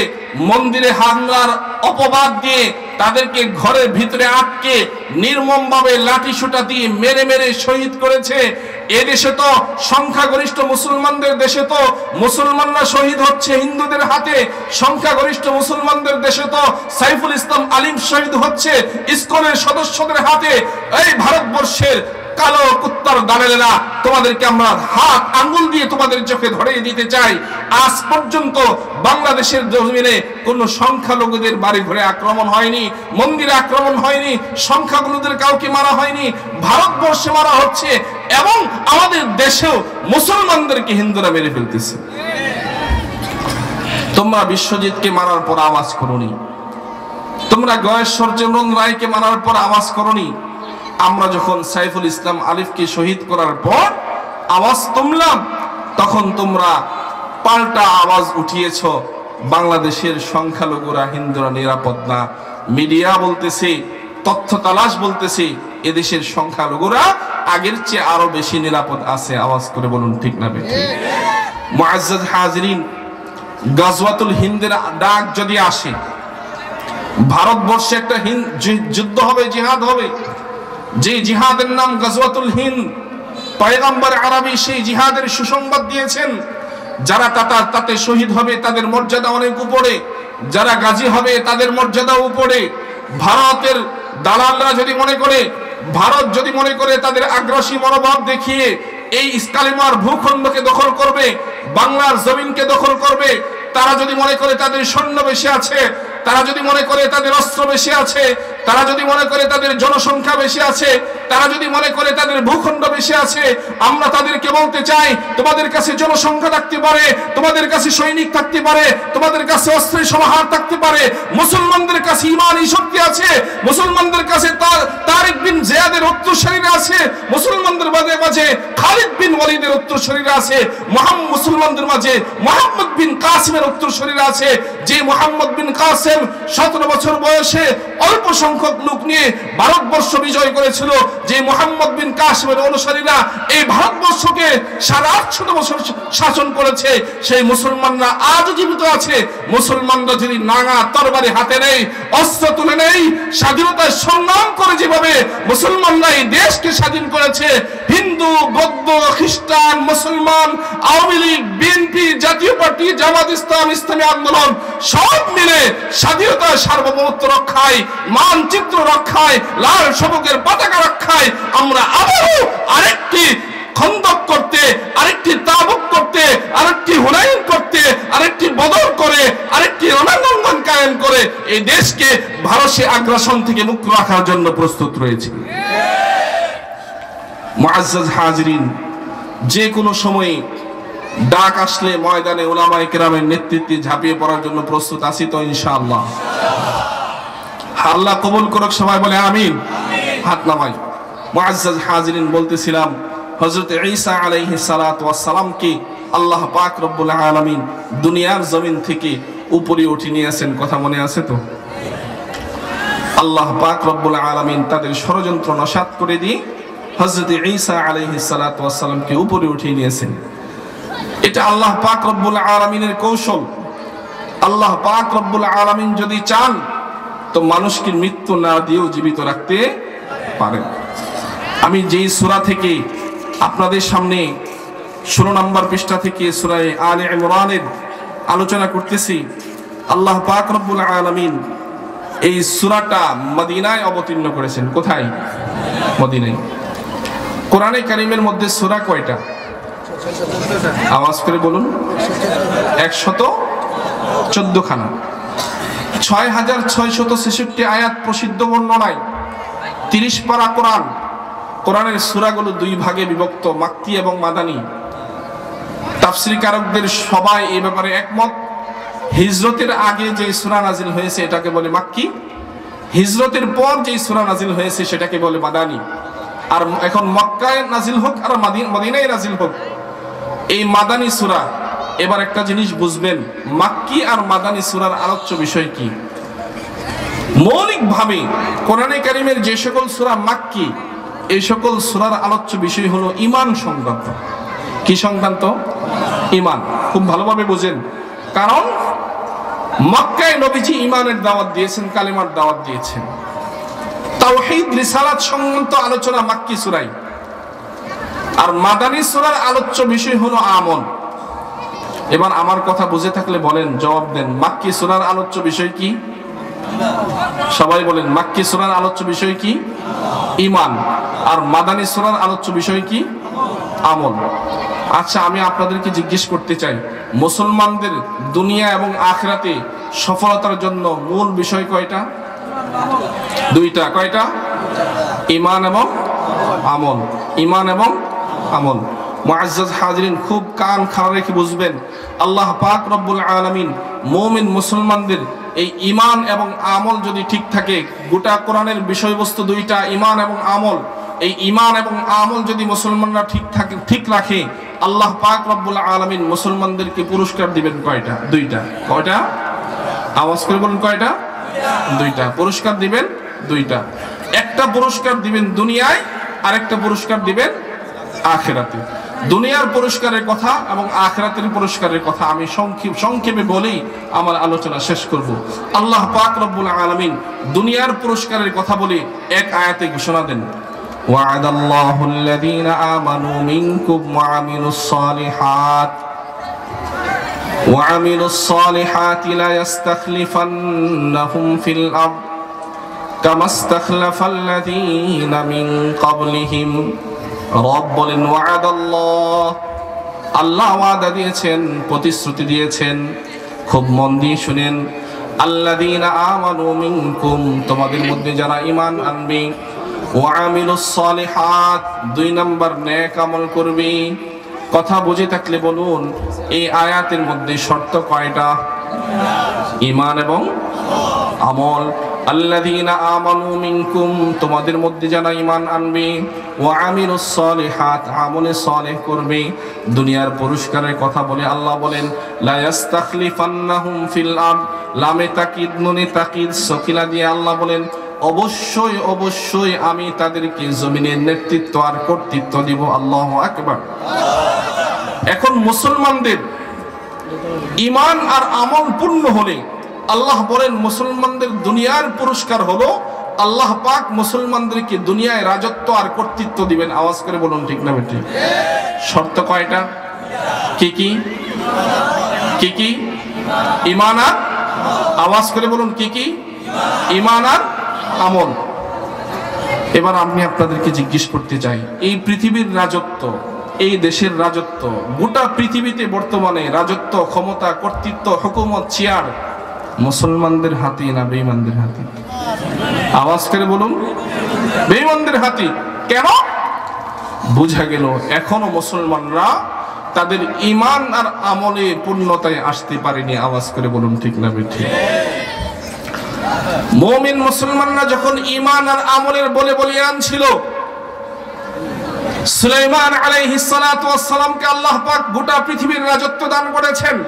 মন্দিরে হামলার অপবাদ দিয়ে তাদেরকে ঘরের ভিতরে আটকে নির্মমভাবে লাঠি সোঁটা দিয়ে মেরে মেরে শহীদ করেছে। এদেশে তো সংখ্যাগরিষ্ঠ মুসলমানদের দেশে তো মুসলমানরা শহীদ হচ্ছে হিন্দুদের হাতে, সংখ্যাগরিষ্ঠ মুসলমানদের দেশে তো সাইফুল ইসলাম আলিম শহীদ হচ্ছে ইসকনের সদস্যদের হাতে। এই ভারতবর্ষের কালো কুত্তার দালালেরা, তোমাদেরকে আমরা হাত আঙ্গুল দিয়ে তোমাদের চোখে ধরিয়ে দিতে চাই, আজ পর্যন্ত বাংলাদেশের জমিনে কোন সংখ্যালঘুদের বাড়ি ঘরে আক্রমণ হয়নি, মন্দিরে আক্রমণ হয়নি, সংখ্যাগুলোদের কাউকে মারা হয়নি। ভারতবর্ষে মারা হচ্ছে এবং আমাদের দেশেও মুসলমানদেরকে হিন্দুরা মেরে ফেলতেছে। তোমরা বিশ্বজিৎকে মারার পর আওয়াজ করোনি, তোমরা গয়েশ্বর চন্দ্র রায়কে মারার পর আওয়াজ করোনি। আমরা যখন সাইফুল ইসলাম আলিফকে শহীদ করার পর আওয়াজ তুললাম, তখন তোমরা পাল্টা আওয়াজ উঠিয়েছ, বাংলাদেশের সংখ্যালঘুরা হিন্দুরা নিরাপদ না। মিডিয়া বলতেছে, তথ্য তালাশ বলতেছে এদেশের সংখ্যালঘুরা আগের চেয়ে আরো বেশি নিরাপদ আছে। আওয়াজ করে বলুন ঠিক না বেঠিক? মুআজ্জাজ হাজিরিন, গাজওয়াতুল হিন্দের ডাক যদি আসে, ভারতবর্ষে একটা যুদ্ধ হবে, জিহাদ হবে, যে জিহাদের নাম গাজওয়াতুল হিন্দ। পয়গম্বর আরবি সেই জিহাদের সুসংবাদ দিয়েছেন। যারা তাতে শহীদ হবে তাদের মর্যাদা অনেক উপরে, যারা গাজী হবে তাদের মর্যাদা উপরে। ভারতের দালালরা যদি মনে করে, ভারত যদি মনে করে তাদের আগ্রাসী মনোভাব দেখিয়ে এই ইসকালিমার ভূখণ্ডকে দখল করবে, বাংলার জমিনকে দখল করবে, তারা যদি মনে করে তাদের সৈন্য বেশি আছে, তারা যদি মনে করে তাদের অস্ত্র বেশি আছে, তারা যদি মনে করে তাদের জনসংখ্যা বেশি আছে, তারা যদি মনে করে তাদের ভূখণ্ড বেশি আছে, আমরা তাদেরকে বলতে চাই, তোমাদের কাছে জনসংখ্যা থাকতে পারে, তোমাদের কাছে সৈনিক থাকতে পারে, তোমাদের কাছে অস্ত্রের সমাহার থাকতে পারে, মুসলমানদের কাছে ইমানি শক্তি আছে, মুসলমানদের কাছে তারিক বিন জিয়াদের উত্তরসূরিরা আছে, মুসলমানদের মাঝে খালিদ বিন ওয়ালিদের উত্তরসূরিরা আছে, মুসলমানদের মাঝে মুহাম্মদ বিন কাসিমের উত্তরসূরিরা আছে। যে মুহাম্মদ বিন কাসিম 17 বছর বয়সে অল্প সংখ্যক লোক নিয়ে ভারতবর্ষ বিজয় করেছিল, যে মুহাম্মদ বিন কাসিমের অনুসারীরা এই ভারতবর্ষকে 850 বছর শাসন করেছে, সেই মুসলমানরা আজও জীবিত আছে। মুসলমানরা যদি নাঙা তরবারি হাতে নেই, অস্ত্র তুলে নেই, স্বাধীনতার সংগ্রাম করে যেভাবে মুসলমানরা এই দেশকে স্বাধীন করেছে, হিন্দু, বৌদ্ধ, খ্রিস্টান, মুসলমান, আওয়ামী লীগ, বিএনপি, জাতীয় পার্টি, জামাত ইসলাম, ইসলামী আন্দোলন সব মিলে স্বাধীনতার সার্বভৌমত্ব রক্ষায়, মানচিত্র রক্ষায়, লাল সবুজের পতাকা রক্ষায় আমরা আবারও আরেকটি খন্দক করতে, আরেকটি তাবুক করতে, আরেকটি হুনাইন করতে, আরেকটি বদর করে, আরেকটি রণাঙ্গন কায়েম করে এই দেশকে ভারতীয় আগ্রাসন থেকে মুক্ত রাখার জন্য প্রস্তুত রয়েছে। মুআজ্জাজ হাজিরিন, যে কোনো সময়ে ডাক আসলে ময়দানে উলামায়ে কেরামের নেতৃত্বে ঝাঁপিয়ে পড়ার জন্য প্রস্তুত আছি তো ইনশাআল্লাহ। আল্লাহ কবুল করুক, সবাই বলে আমিন। হাত নামাই। মুআজ্জাজ হাজিরিন, বলতেছিলাম হযরত ঈসা আলাইহিস সালাতু ওয়াস সালামকে আল্লাহ পাক রব্বুল আলামিন দুনিয়ার জমিন থেকে উপরে উঠিয়ে নিয়েছেন, কথা মনে আছে তো? আল্লাহ পাক রব্বুল আলামিন তাদের ষড়যন্ত্র নস্যাৎ করে দিয়ে হযরত ঈসা আলাইহিস সালাতু ওয়াস সালামকে উপরে উঠিয়ে নিয়েছেন। এটা আল্লাহ পাক রব্বুল আলামিনের কৌশল। আল্লাহ পাক রব্বুল আলামিন যদি চান তো মানুষকে মৃত্যু না দিয়েও জীবিত রাখতে পারেন। আমি যেই সূরা থেকে আপনাদের সামনে 16 নম্বর পৃষ্ঠা থেকে সূরা আলে ইমরানের আলোচনা করতেছি, আল্লাহ পাক রব্বুল আলামিন এই সূরাটা মদিনায় অবতীর্ণ করেছেন। কোথায়? মদিনায়। কোরআনে কারিমের মধ্যে সূরা কয়টা? আওয়াজ করে বলুন। 114 খানা, 6666 আয়াত প্রসিদ্ধ বর্ণনায় 30 পারা কোরআন। কোরআনের সূরাগুলো দুই ভাগে বিভক্ত, মাক্কি এবং মাদানী। তাফসীর কারকদের সবাই এই ব্যাপারে একমত। হিজরতের আগে যে সূরা নাজিল হয়েছে এটাকে বলে মাক্কি, হিজরতের পর যে সূরা নাজিল হয়েছে সেটাকে বলে মাদানী। আর এখন মক্কায় নাজিল হোক আর মদিনায় নাজিল হোক, এই মাদানী সূরা। এবার একটা জিনিস বুঝবেন, মাক্কি আর মাদানী সূরার আলোচ্য বিষয় কি। মৌলিকভাবে কোরআনে কারিমের যে সকল সূরা মাক্কি, এই সকল সূরার আলোচ্য বিষয় হলো ঈমান সংক্রান্ত। কি সংক্রান্ত? ঈমান। খুব ভালোভাবে বুঝেন, কারণ মক্কায় নবীজি ঈমানের দাওয়াত দিয়েছেন, কালেমার দাওয়াত দিয়েছেন। তাওহীদ রিসালাত সংক্রান্ত আলোচনা মাক্কি সূরায়। আর মাদানী সূরার আলোচ্য বিষয় হলো আমল। এবার আমার কথা বুঝে থাকলে বলেন, জবাব দেন, মাক্কি সূরার আলোচ্য বিষয় কি? সবাই বলেন, মাক্কি সূরার আলোচ্য বিষয় কি? ঈমান। আর মাদানী সূরার আলোচ্য বিষয় কি? আমল। আচ্ছা, আমি আপনাদেরকে জিজ্ঞেস করতে চাই, মুসলমানদের দুনিয়া এবং আখিরাতে সফলতার জন্য মূল বিষয় কয়টা? দুইটা। কয়টা? ঈমান এবং আমল। ঈমান এবং আমল। মুআজ্জাজ হাজিরিন, খুব কান খাড়া রেখে বুঝবেন, আল্লাহ পাক রব্বুল আলামিন মুমিন মুসলমানদের এই ঈমান এবং আমল যদি ঠিক থাকে, গোটা কোরআনের বিষয়বস্তু দুইটা, ঈমান এবং আমল। এই ঈমান এবং আমল যদি মুসলমানরা ঠিক রাখে, আল্লাহ পাক রব্বুল আলামিন মুসলমানদেরকে পুরস্কার দিবেন কয়টা? দুইটা। কয়টা? আওয়াজ করে বলুন, কয়টা? দুইটা। পুরস্কার দিবেন দুইটা। একটা পুরস্কার দিবেন দুনিয়ায়, আরেকটা পুরস্কার দিবেন আখিরাতে। দুনিয়ার পুরস্কারের কথা এবং আখিরাতের পুরস্কারের কথা আমি সংক্ষেপে বলেই আমার আলোচনা শেষ করব। আল্লাহ পাক রব্বুল আলামিন দুনিয়ার পুরস্কারের কথা বলে এক আয়াতে ঘোষণা দেন, ওয়া'দাল্লাহু আল্লাযীনা আমানু মিনকুম ওয়া আমিলুস সালিহাতি লা ইস্তাখলিফান্নাহুম ফিল আরদ কামা ইস্তাখলাফাল্লাযীনা মিন ক্বাবলিহিম। রব বলেন, ওয়া'দাল্লাহ, আল্লাহ ওয়াদা দিয়েছেন, প্রতিশ্রুতি দিয়েছেন। খুব মন দিয়ে শুনেন, আল্লাযীনা আমানু মিনকুম, তোমাদের মধ্যে যারা ঈমান আনবে, ওয়া আমিলুস সালিহাত, 2 নাম্বার নেক আমল করবে। কথা বুঝে থাকলে বলুন, এই আয়াতের মধ্যে শর্ত কয়টা? ঈমান এবং আমল। আল্লাযীনা আমানু মিনকুম, তোমাদের মধ্যে যারা ঈমান আনবে, ওয়া আমিলুস সালিহাত, আমলে সালেহ করবে। দুনিয়ার পুরস্কারের কথা বলে আল্লাহ বলেন, লা ইস্তাখলিফান্নাহুম ফিল আরদ, লামে তাকিদ নুনে তাকিদ সকিলা দিয়ে আল্লাহ বলেন, অবশ্যই অবশ্যই আমি তাদেরকে জমিনের নেতৃত্ব আর কর্তৃত্ব দিব। আল্লাহু আকবার। এখন মুসলমানদের ঈমান আর আমল পূর্ণ হলে আল্লাহ বলেন, মুসলমানদের দুনিয়ার পুরস্কার হলো আল্লাহ পাক মুসলমানদেরকে দুনিয়ায় রাজত্ব আর কর্তৃত্ব দিবেন। আওয়াজ করে বলুন, ঠিক না বেঠিক? শর্ত কয়টা? কি কি? কি কি? ঈমান আর, আওয়াজ করে বলুন, কি কি? ঈমান আর আমল। এবার আমি আপনাদেরকে জিজ্ঞেস করতে চাই, এই পৃথিবীর রাজত্ব, এই দেশের রাজত্ব, গোটা পৃথিবীতে বর্তমানে রাজত্ব, ক্ষমতা, কর্তৃত্ব, হুকুমত, চেয়ার মুসলমানদের হাতে না বেঈমানদের হাতে? আওয়াজ করে বলুন, বেঈমানদের হাতে। কেন? বুঝা গেল এখনো মুসলমানরা তাদের ঈমান আর আমলে পূর্ণতায় আসতে পারেনি। আওয়াজ করে বলুন, ঠিক না বেঠিক? মুমিন মুসলমানরা যখন ঈমান আর আমলের বলে বলিয়ান ছিল, সুলাইমান আলাইহিস সালাতু ওয়াস সালামকে আল্লাহ পাক গোটা পৃথিবীর রাজত্ব দান করেছেন।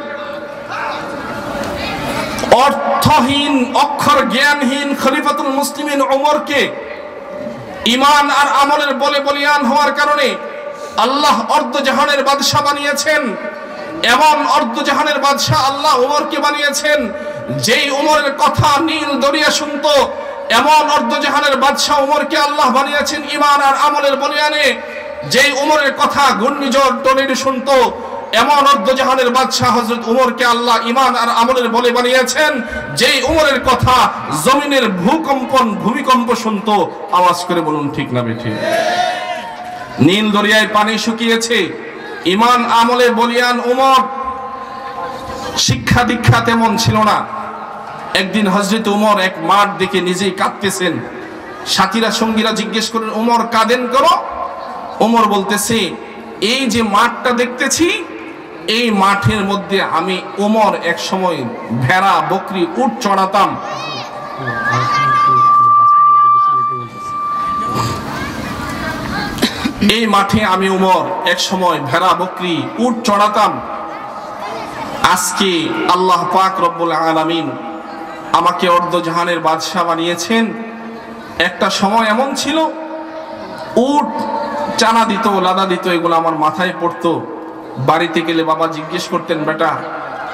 অর্থহীন, অক্ষর জ্ঞানহীন খলিফাতুল মুসলিমিন ওমরকে ঈমান আর আমলের বলে বলিয়ান হওয়ার কারণে আল্লাহ অর্ধজাহানের বাদশা বানিয়েছেন। এমন অর্ধজাহানের বাদশা আল্লাহ ওমরকে বানিয়েছেন, যেই ওমরের কথা নীল দরিয়া শুনতো। এমন অর্ধজাহানের বাদশা ওমরকে আল্লাহ বানিয়েছেন ঈমান আর আমলের বলিয়ানে, যেই ওমরের কথা ঘূর্ণিঝড় টর্নেডো শুনতো। এমন অর্ধজাহানের বাদশা হযরত ওমরকে আল্লাহ ঈমান আর আমলের বলে বানিয়েছেন, যেই ওমরের কথা জমিনের ভূমিকম্প শুনতো। আওয়াজ করে বলুন, ঠিক না বেঠিক? নীল দরিয়ায় পানি শুকিয়েছে। ঈমান আমলে বলিয়ান উমর, শিক্ষা দীক্ষা তেমন ছিল না। একদিন হযরত উমর এক মাঠ দেখে নিজেই কাঁদতেছেন। সাথীরা সঙ্গীরা জিজ্ঞেস করেন, উমর কাঁদেন কেন? উমর বলতেছে, এই যে মাঠটা দেখতেছি, এই মাঠের মধ্যে আমি উমর এক সময় ভেড়া, বকরি, উট চড়াতাম। এই মাঠে আমি উমর এক সময় ভেড়া, বকরি, উট চড়াতাম। আজকে আল্লাহ পাক রব্বুল আলামিন আমাকে অর্ধজাহানের বাদশা বানিয়েছেন। একটা সময় এমন ছিল, উট চানা দিত, লাদা দিত, এগুলো আমার মাথায় পড়তো। বাড়িতে গেলে বাবা জিজ্ঞেস করতেন, বেটা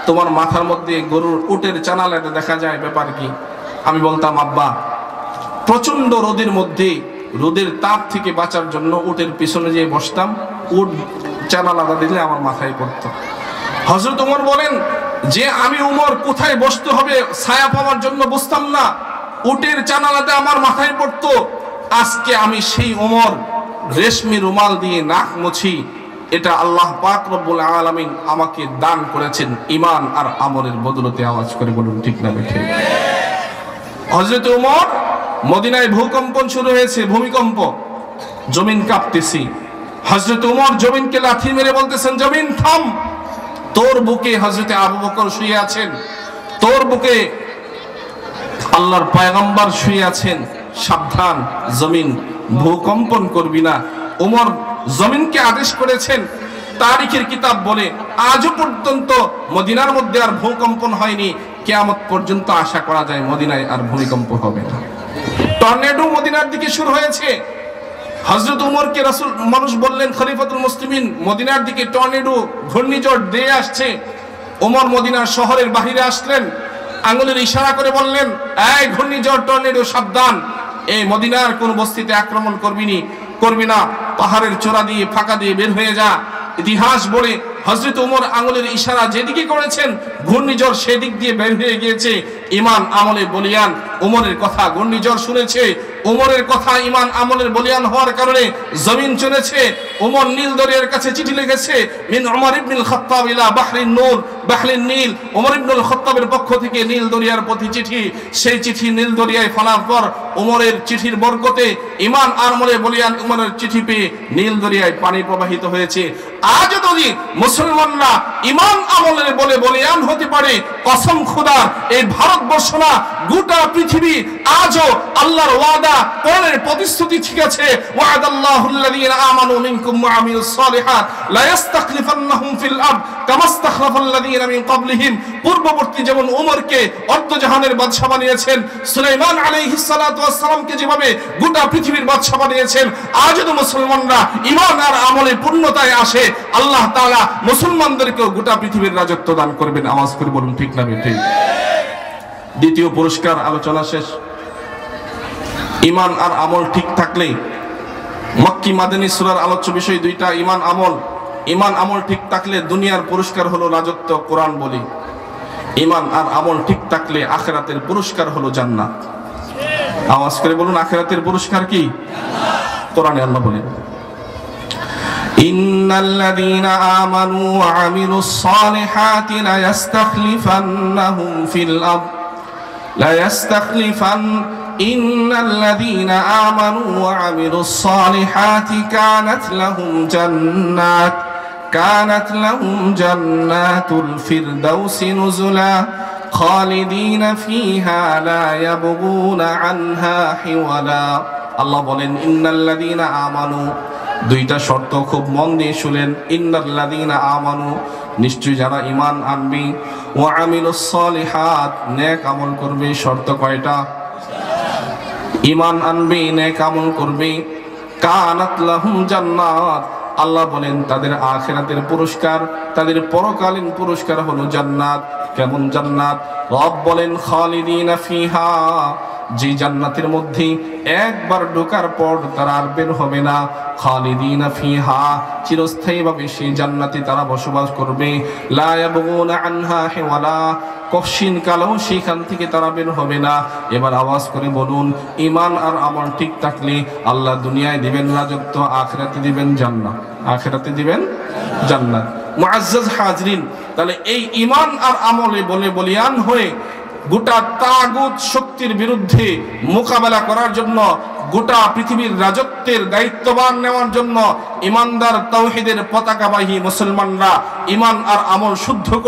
তোমার মাথার মধ্যে গরুর উটের চানা লাদা দেখা যায়, ব্যাপার কি? আমি বলতাম, আব্বা প্রচন্ড রোদের মধ্যে রোদের তাপ থেকে বাঁচার জন্য উটের পিছনে যেয়ে বসতাম, উট চানা লাদা দিলে আমার মাথায় পড়তো। হযরত ওমর বলেন যে আমি উমর কোথায় বসতে হবে ছায়া পাওয়ার জন্য বসতাম না, উটের জানালাতে আমার মাথায় পড়তো। আজকে আমি সেই ওমর রেশমি রুমাল দিয়ে নাক মুছি। এটা আল্লাহ পাক রব্বুল আলামিন আমাকে দান করেছেন ঈমান আর আমলের বদলতে। আওয়াজ করে বলুন ঠিক না বেঠিক? হযরত ওমর, মদিনায় ভূকম্পন শুরু হয়েছে, ভূমিকম্প, জমিন কাঁপতেছে। হযরত ওমর জমিনকে লাথি মেরে বলতেছেন, জমিন থাম। তোর বুকে হযরতে আবু বকর শুয়ে আছেন, তোর বুকে আল্লাহর পয়গম্বর শুয়ে আছেন, সাবধান, জমিন ভূকম্পন করবি না। ওমর জমিনকে আদেশ করেছেন। তারিখের কিতাব বলে আজও পর্যন্ত মদিনার মধ্যে আর ভূকম্পন হয়নি। কিয়ামত পর্যন্ত আশা করা যায় মদিনায় আর ভূমিকম্প হবে না। টর্নেডো মদিনার দিকে শুরু হয়েছে। হযরত উমরকে রাসূল মানুষ বললেন, খলিফাতুল মুসলিমিন, মদিনার দিকে টর্নেডো ঘূর্ণিঝড় দিয়ে আসছে। ওমর মদিনার শহরের বাহিরে আসলেন, আঙ্গুলের ইশারা করে বললেন, এই ঘূর্ণিঝড়, টর্নেডো, সাবধান, এই মদিনার কোন বস্তিতে আক্রমণ করবি না, পাহাড়ের চূড়া দিয়ে ফাঁকা দিয়ে বের হয়ে যা। ইতিহাস বলে হযরত ওমর আঙ্গুলের ইশারা যেদিকে করেছেন ঘূর্ণিঝড় সেদিক দিয়ে বের হয়ে গিয়েছে। ঈমান আমলে বলিয়ান ওমরের কথা ঘূর্ণিঝড় শুনেছে, ওমরের কথা ঈমান আমলের বলিয়ান হওয়ার কারণে জমিন চলেছে। ওমর নীল দরিয়ার কাছে চিঠি লিখেছে, মিন উমর ইবনুল খাত্তাব ইলা বাহরিন নূর, বাহরিন নীল। ওমর ইবনুল খাত্তাবের পক্ষ থেকে নীল দরিয়ার প্রতি চিঠি। সেই চিঠি নীল দরিয়ায় ফেলার পর ওমরের চিঠির বরকতে ঈমান আমলে বলিয়ান ওমরের চিঠি পেয়ে নীল দরিয়ায় পানি প্রবাহিত হয়েছে। আজ যদি মুসলমানরা ঈমান আমলের বলে বলিয়ান হতে পারে, কসম খোদার এই ভারতবর্ষ না, গোটা পৃথিবী আজও আল্লাহর ওয়াদা, কোরআনের প্রতিশ্রুতি ঠিক আছে, ওয়াদাল্লাহুল্লাযীনা আমানু মিনকুম ওয়া আমিলুস সালিহাত লা ইস্তাখলিফান্নাহুম ফিল আরদ কামা ইস্তাখলাফাল্লাযীনা মিন ক্বাবলিহিম। পূর্ববর্তী যেমন ওমরকে অর্ধজাহানের বাদশা বানিয়েছেন, সুলাইমান আলাইহিস সালাতু ওয়াস সালামকে যেভাবে গোটা পৃথিবীর বাদশা বানিয়েছেন, আজ যদি মুসলমানরা ঈমান আর আমলে পূর্ণতায় আসে, আল্লাহ তাআলা মুসলমানদেরকেও গোটা পৃথিবীর রাজত্ব দান করবেন। আওয়াজ করে বলুন ঠিক না বেঠিক? দ্বিতীয় পুরস্কার, আলোচনা শেষ। ঈমান আর আমল ঠিক থাকলে, মক্কি মাদানী সূরার আলোচ্য বিষয় দুইটা, ঈমান আমল। ঈমান আমল ঠিক থাকলে দুনিয়ার পুরস্কার হলো রাজত্ব, কোরআন বলি। ঈমান আর আমল ঠিক থাকলে আখিরাতের পুরস্কার হলো জান্নাত। আওয়াজ করে বলুন, আখিরাতের পুরস্কার কি? কোরআনে আল্লাহ বলেন, ইন্নাল্লাযীনা আমানু ওয়া আমিলুস সালিহাতি লা ইস্তাখলিফান্নাহুম ফিল আরদ ইন্নাল্লাযীনা আমানু ওয়া আমিলুস সালিহাতি কানাত লাহুম জান্নাতুল ফিরদাউসি নুজুলা খালিদিনা ফিহা লা ইয়াবগুনা আনহা হিওয়ালা। আল্লাহ বলেন, ইন্নাল্লাযীনা আমানু, দুইটা শর্ত খুব মন দিয়ে শুনেন। ইন্নাল্লাযীনা আমানু, নিশ্চয়ই যারা ঈমান আনবে, ওয়া আমিলুস সালিহাত, নেক আমল করবে। শর্ত কয়টা? ঈমান আনবে, নেক আমল করবে। কানাত লাহুম জান্নাত, আল্লাহ বলেন তাদের আখিরাতের পুরস্কার, তাদের পরকালীন পুরস্কার হলো জান্নাত। কেমন জান্নাত? রব বলেন, খালিদিনা ফিহা, যে জান্নাতের মধ্যে একবার ঢোকার পর তারা আর বের হবে না। খালিদিনা ফিহা, চিরস্থায়ীভাবে সেই জান্নাতে তারা বসবাস করবে। লা ইয়াবগুনা আনহা হিওয়ালা, কখশিন কালেও সেখান থেকে তারা বের হবে না। এবার আওয়াজ করে বলুন, ঈমান আর আমল ঠিক থাকলে আল্লাহ দুনিয়ায় দিবেন রাজত্ব, আখিরাতে দিবেন জান্নাত। আখিরাতে দিবেন জান্নাত। মুআজ্জাজ হাজরিন, তাহলে এই ঈমান আর আমলে বলিয়ান হয়ে গোটা তাগুত শক্তির বিরুদ্ধে মোকাবেলা করার জন্য, গোটা পৃথিবীর রাজত্বের দায়িত্ববান নেওয়ার জন্য ইমানদার তাওহীদের পতাকাবাহী মুসলমানরা ঈমান আর আমল শুদ্ধ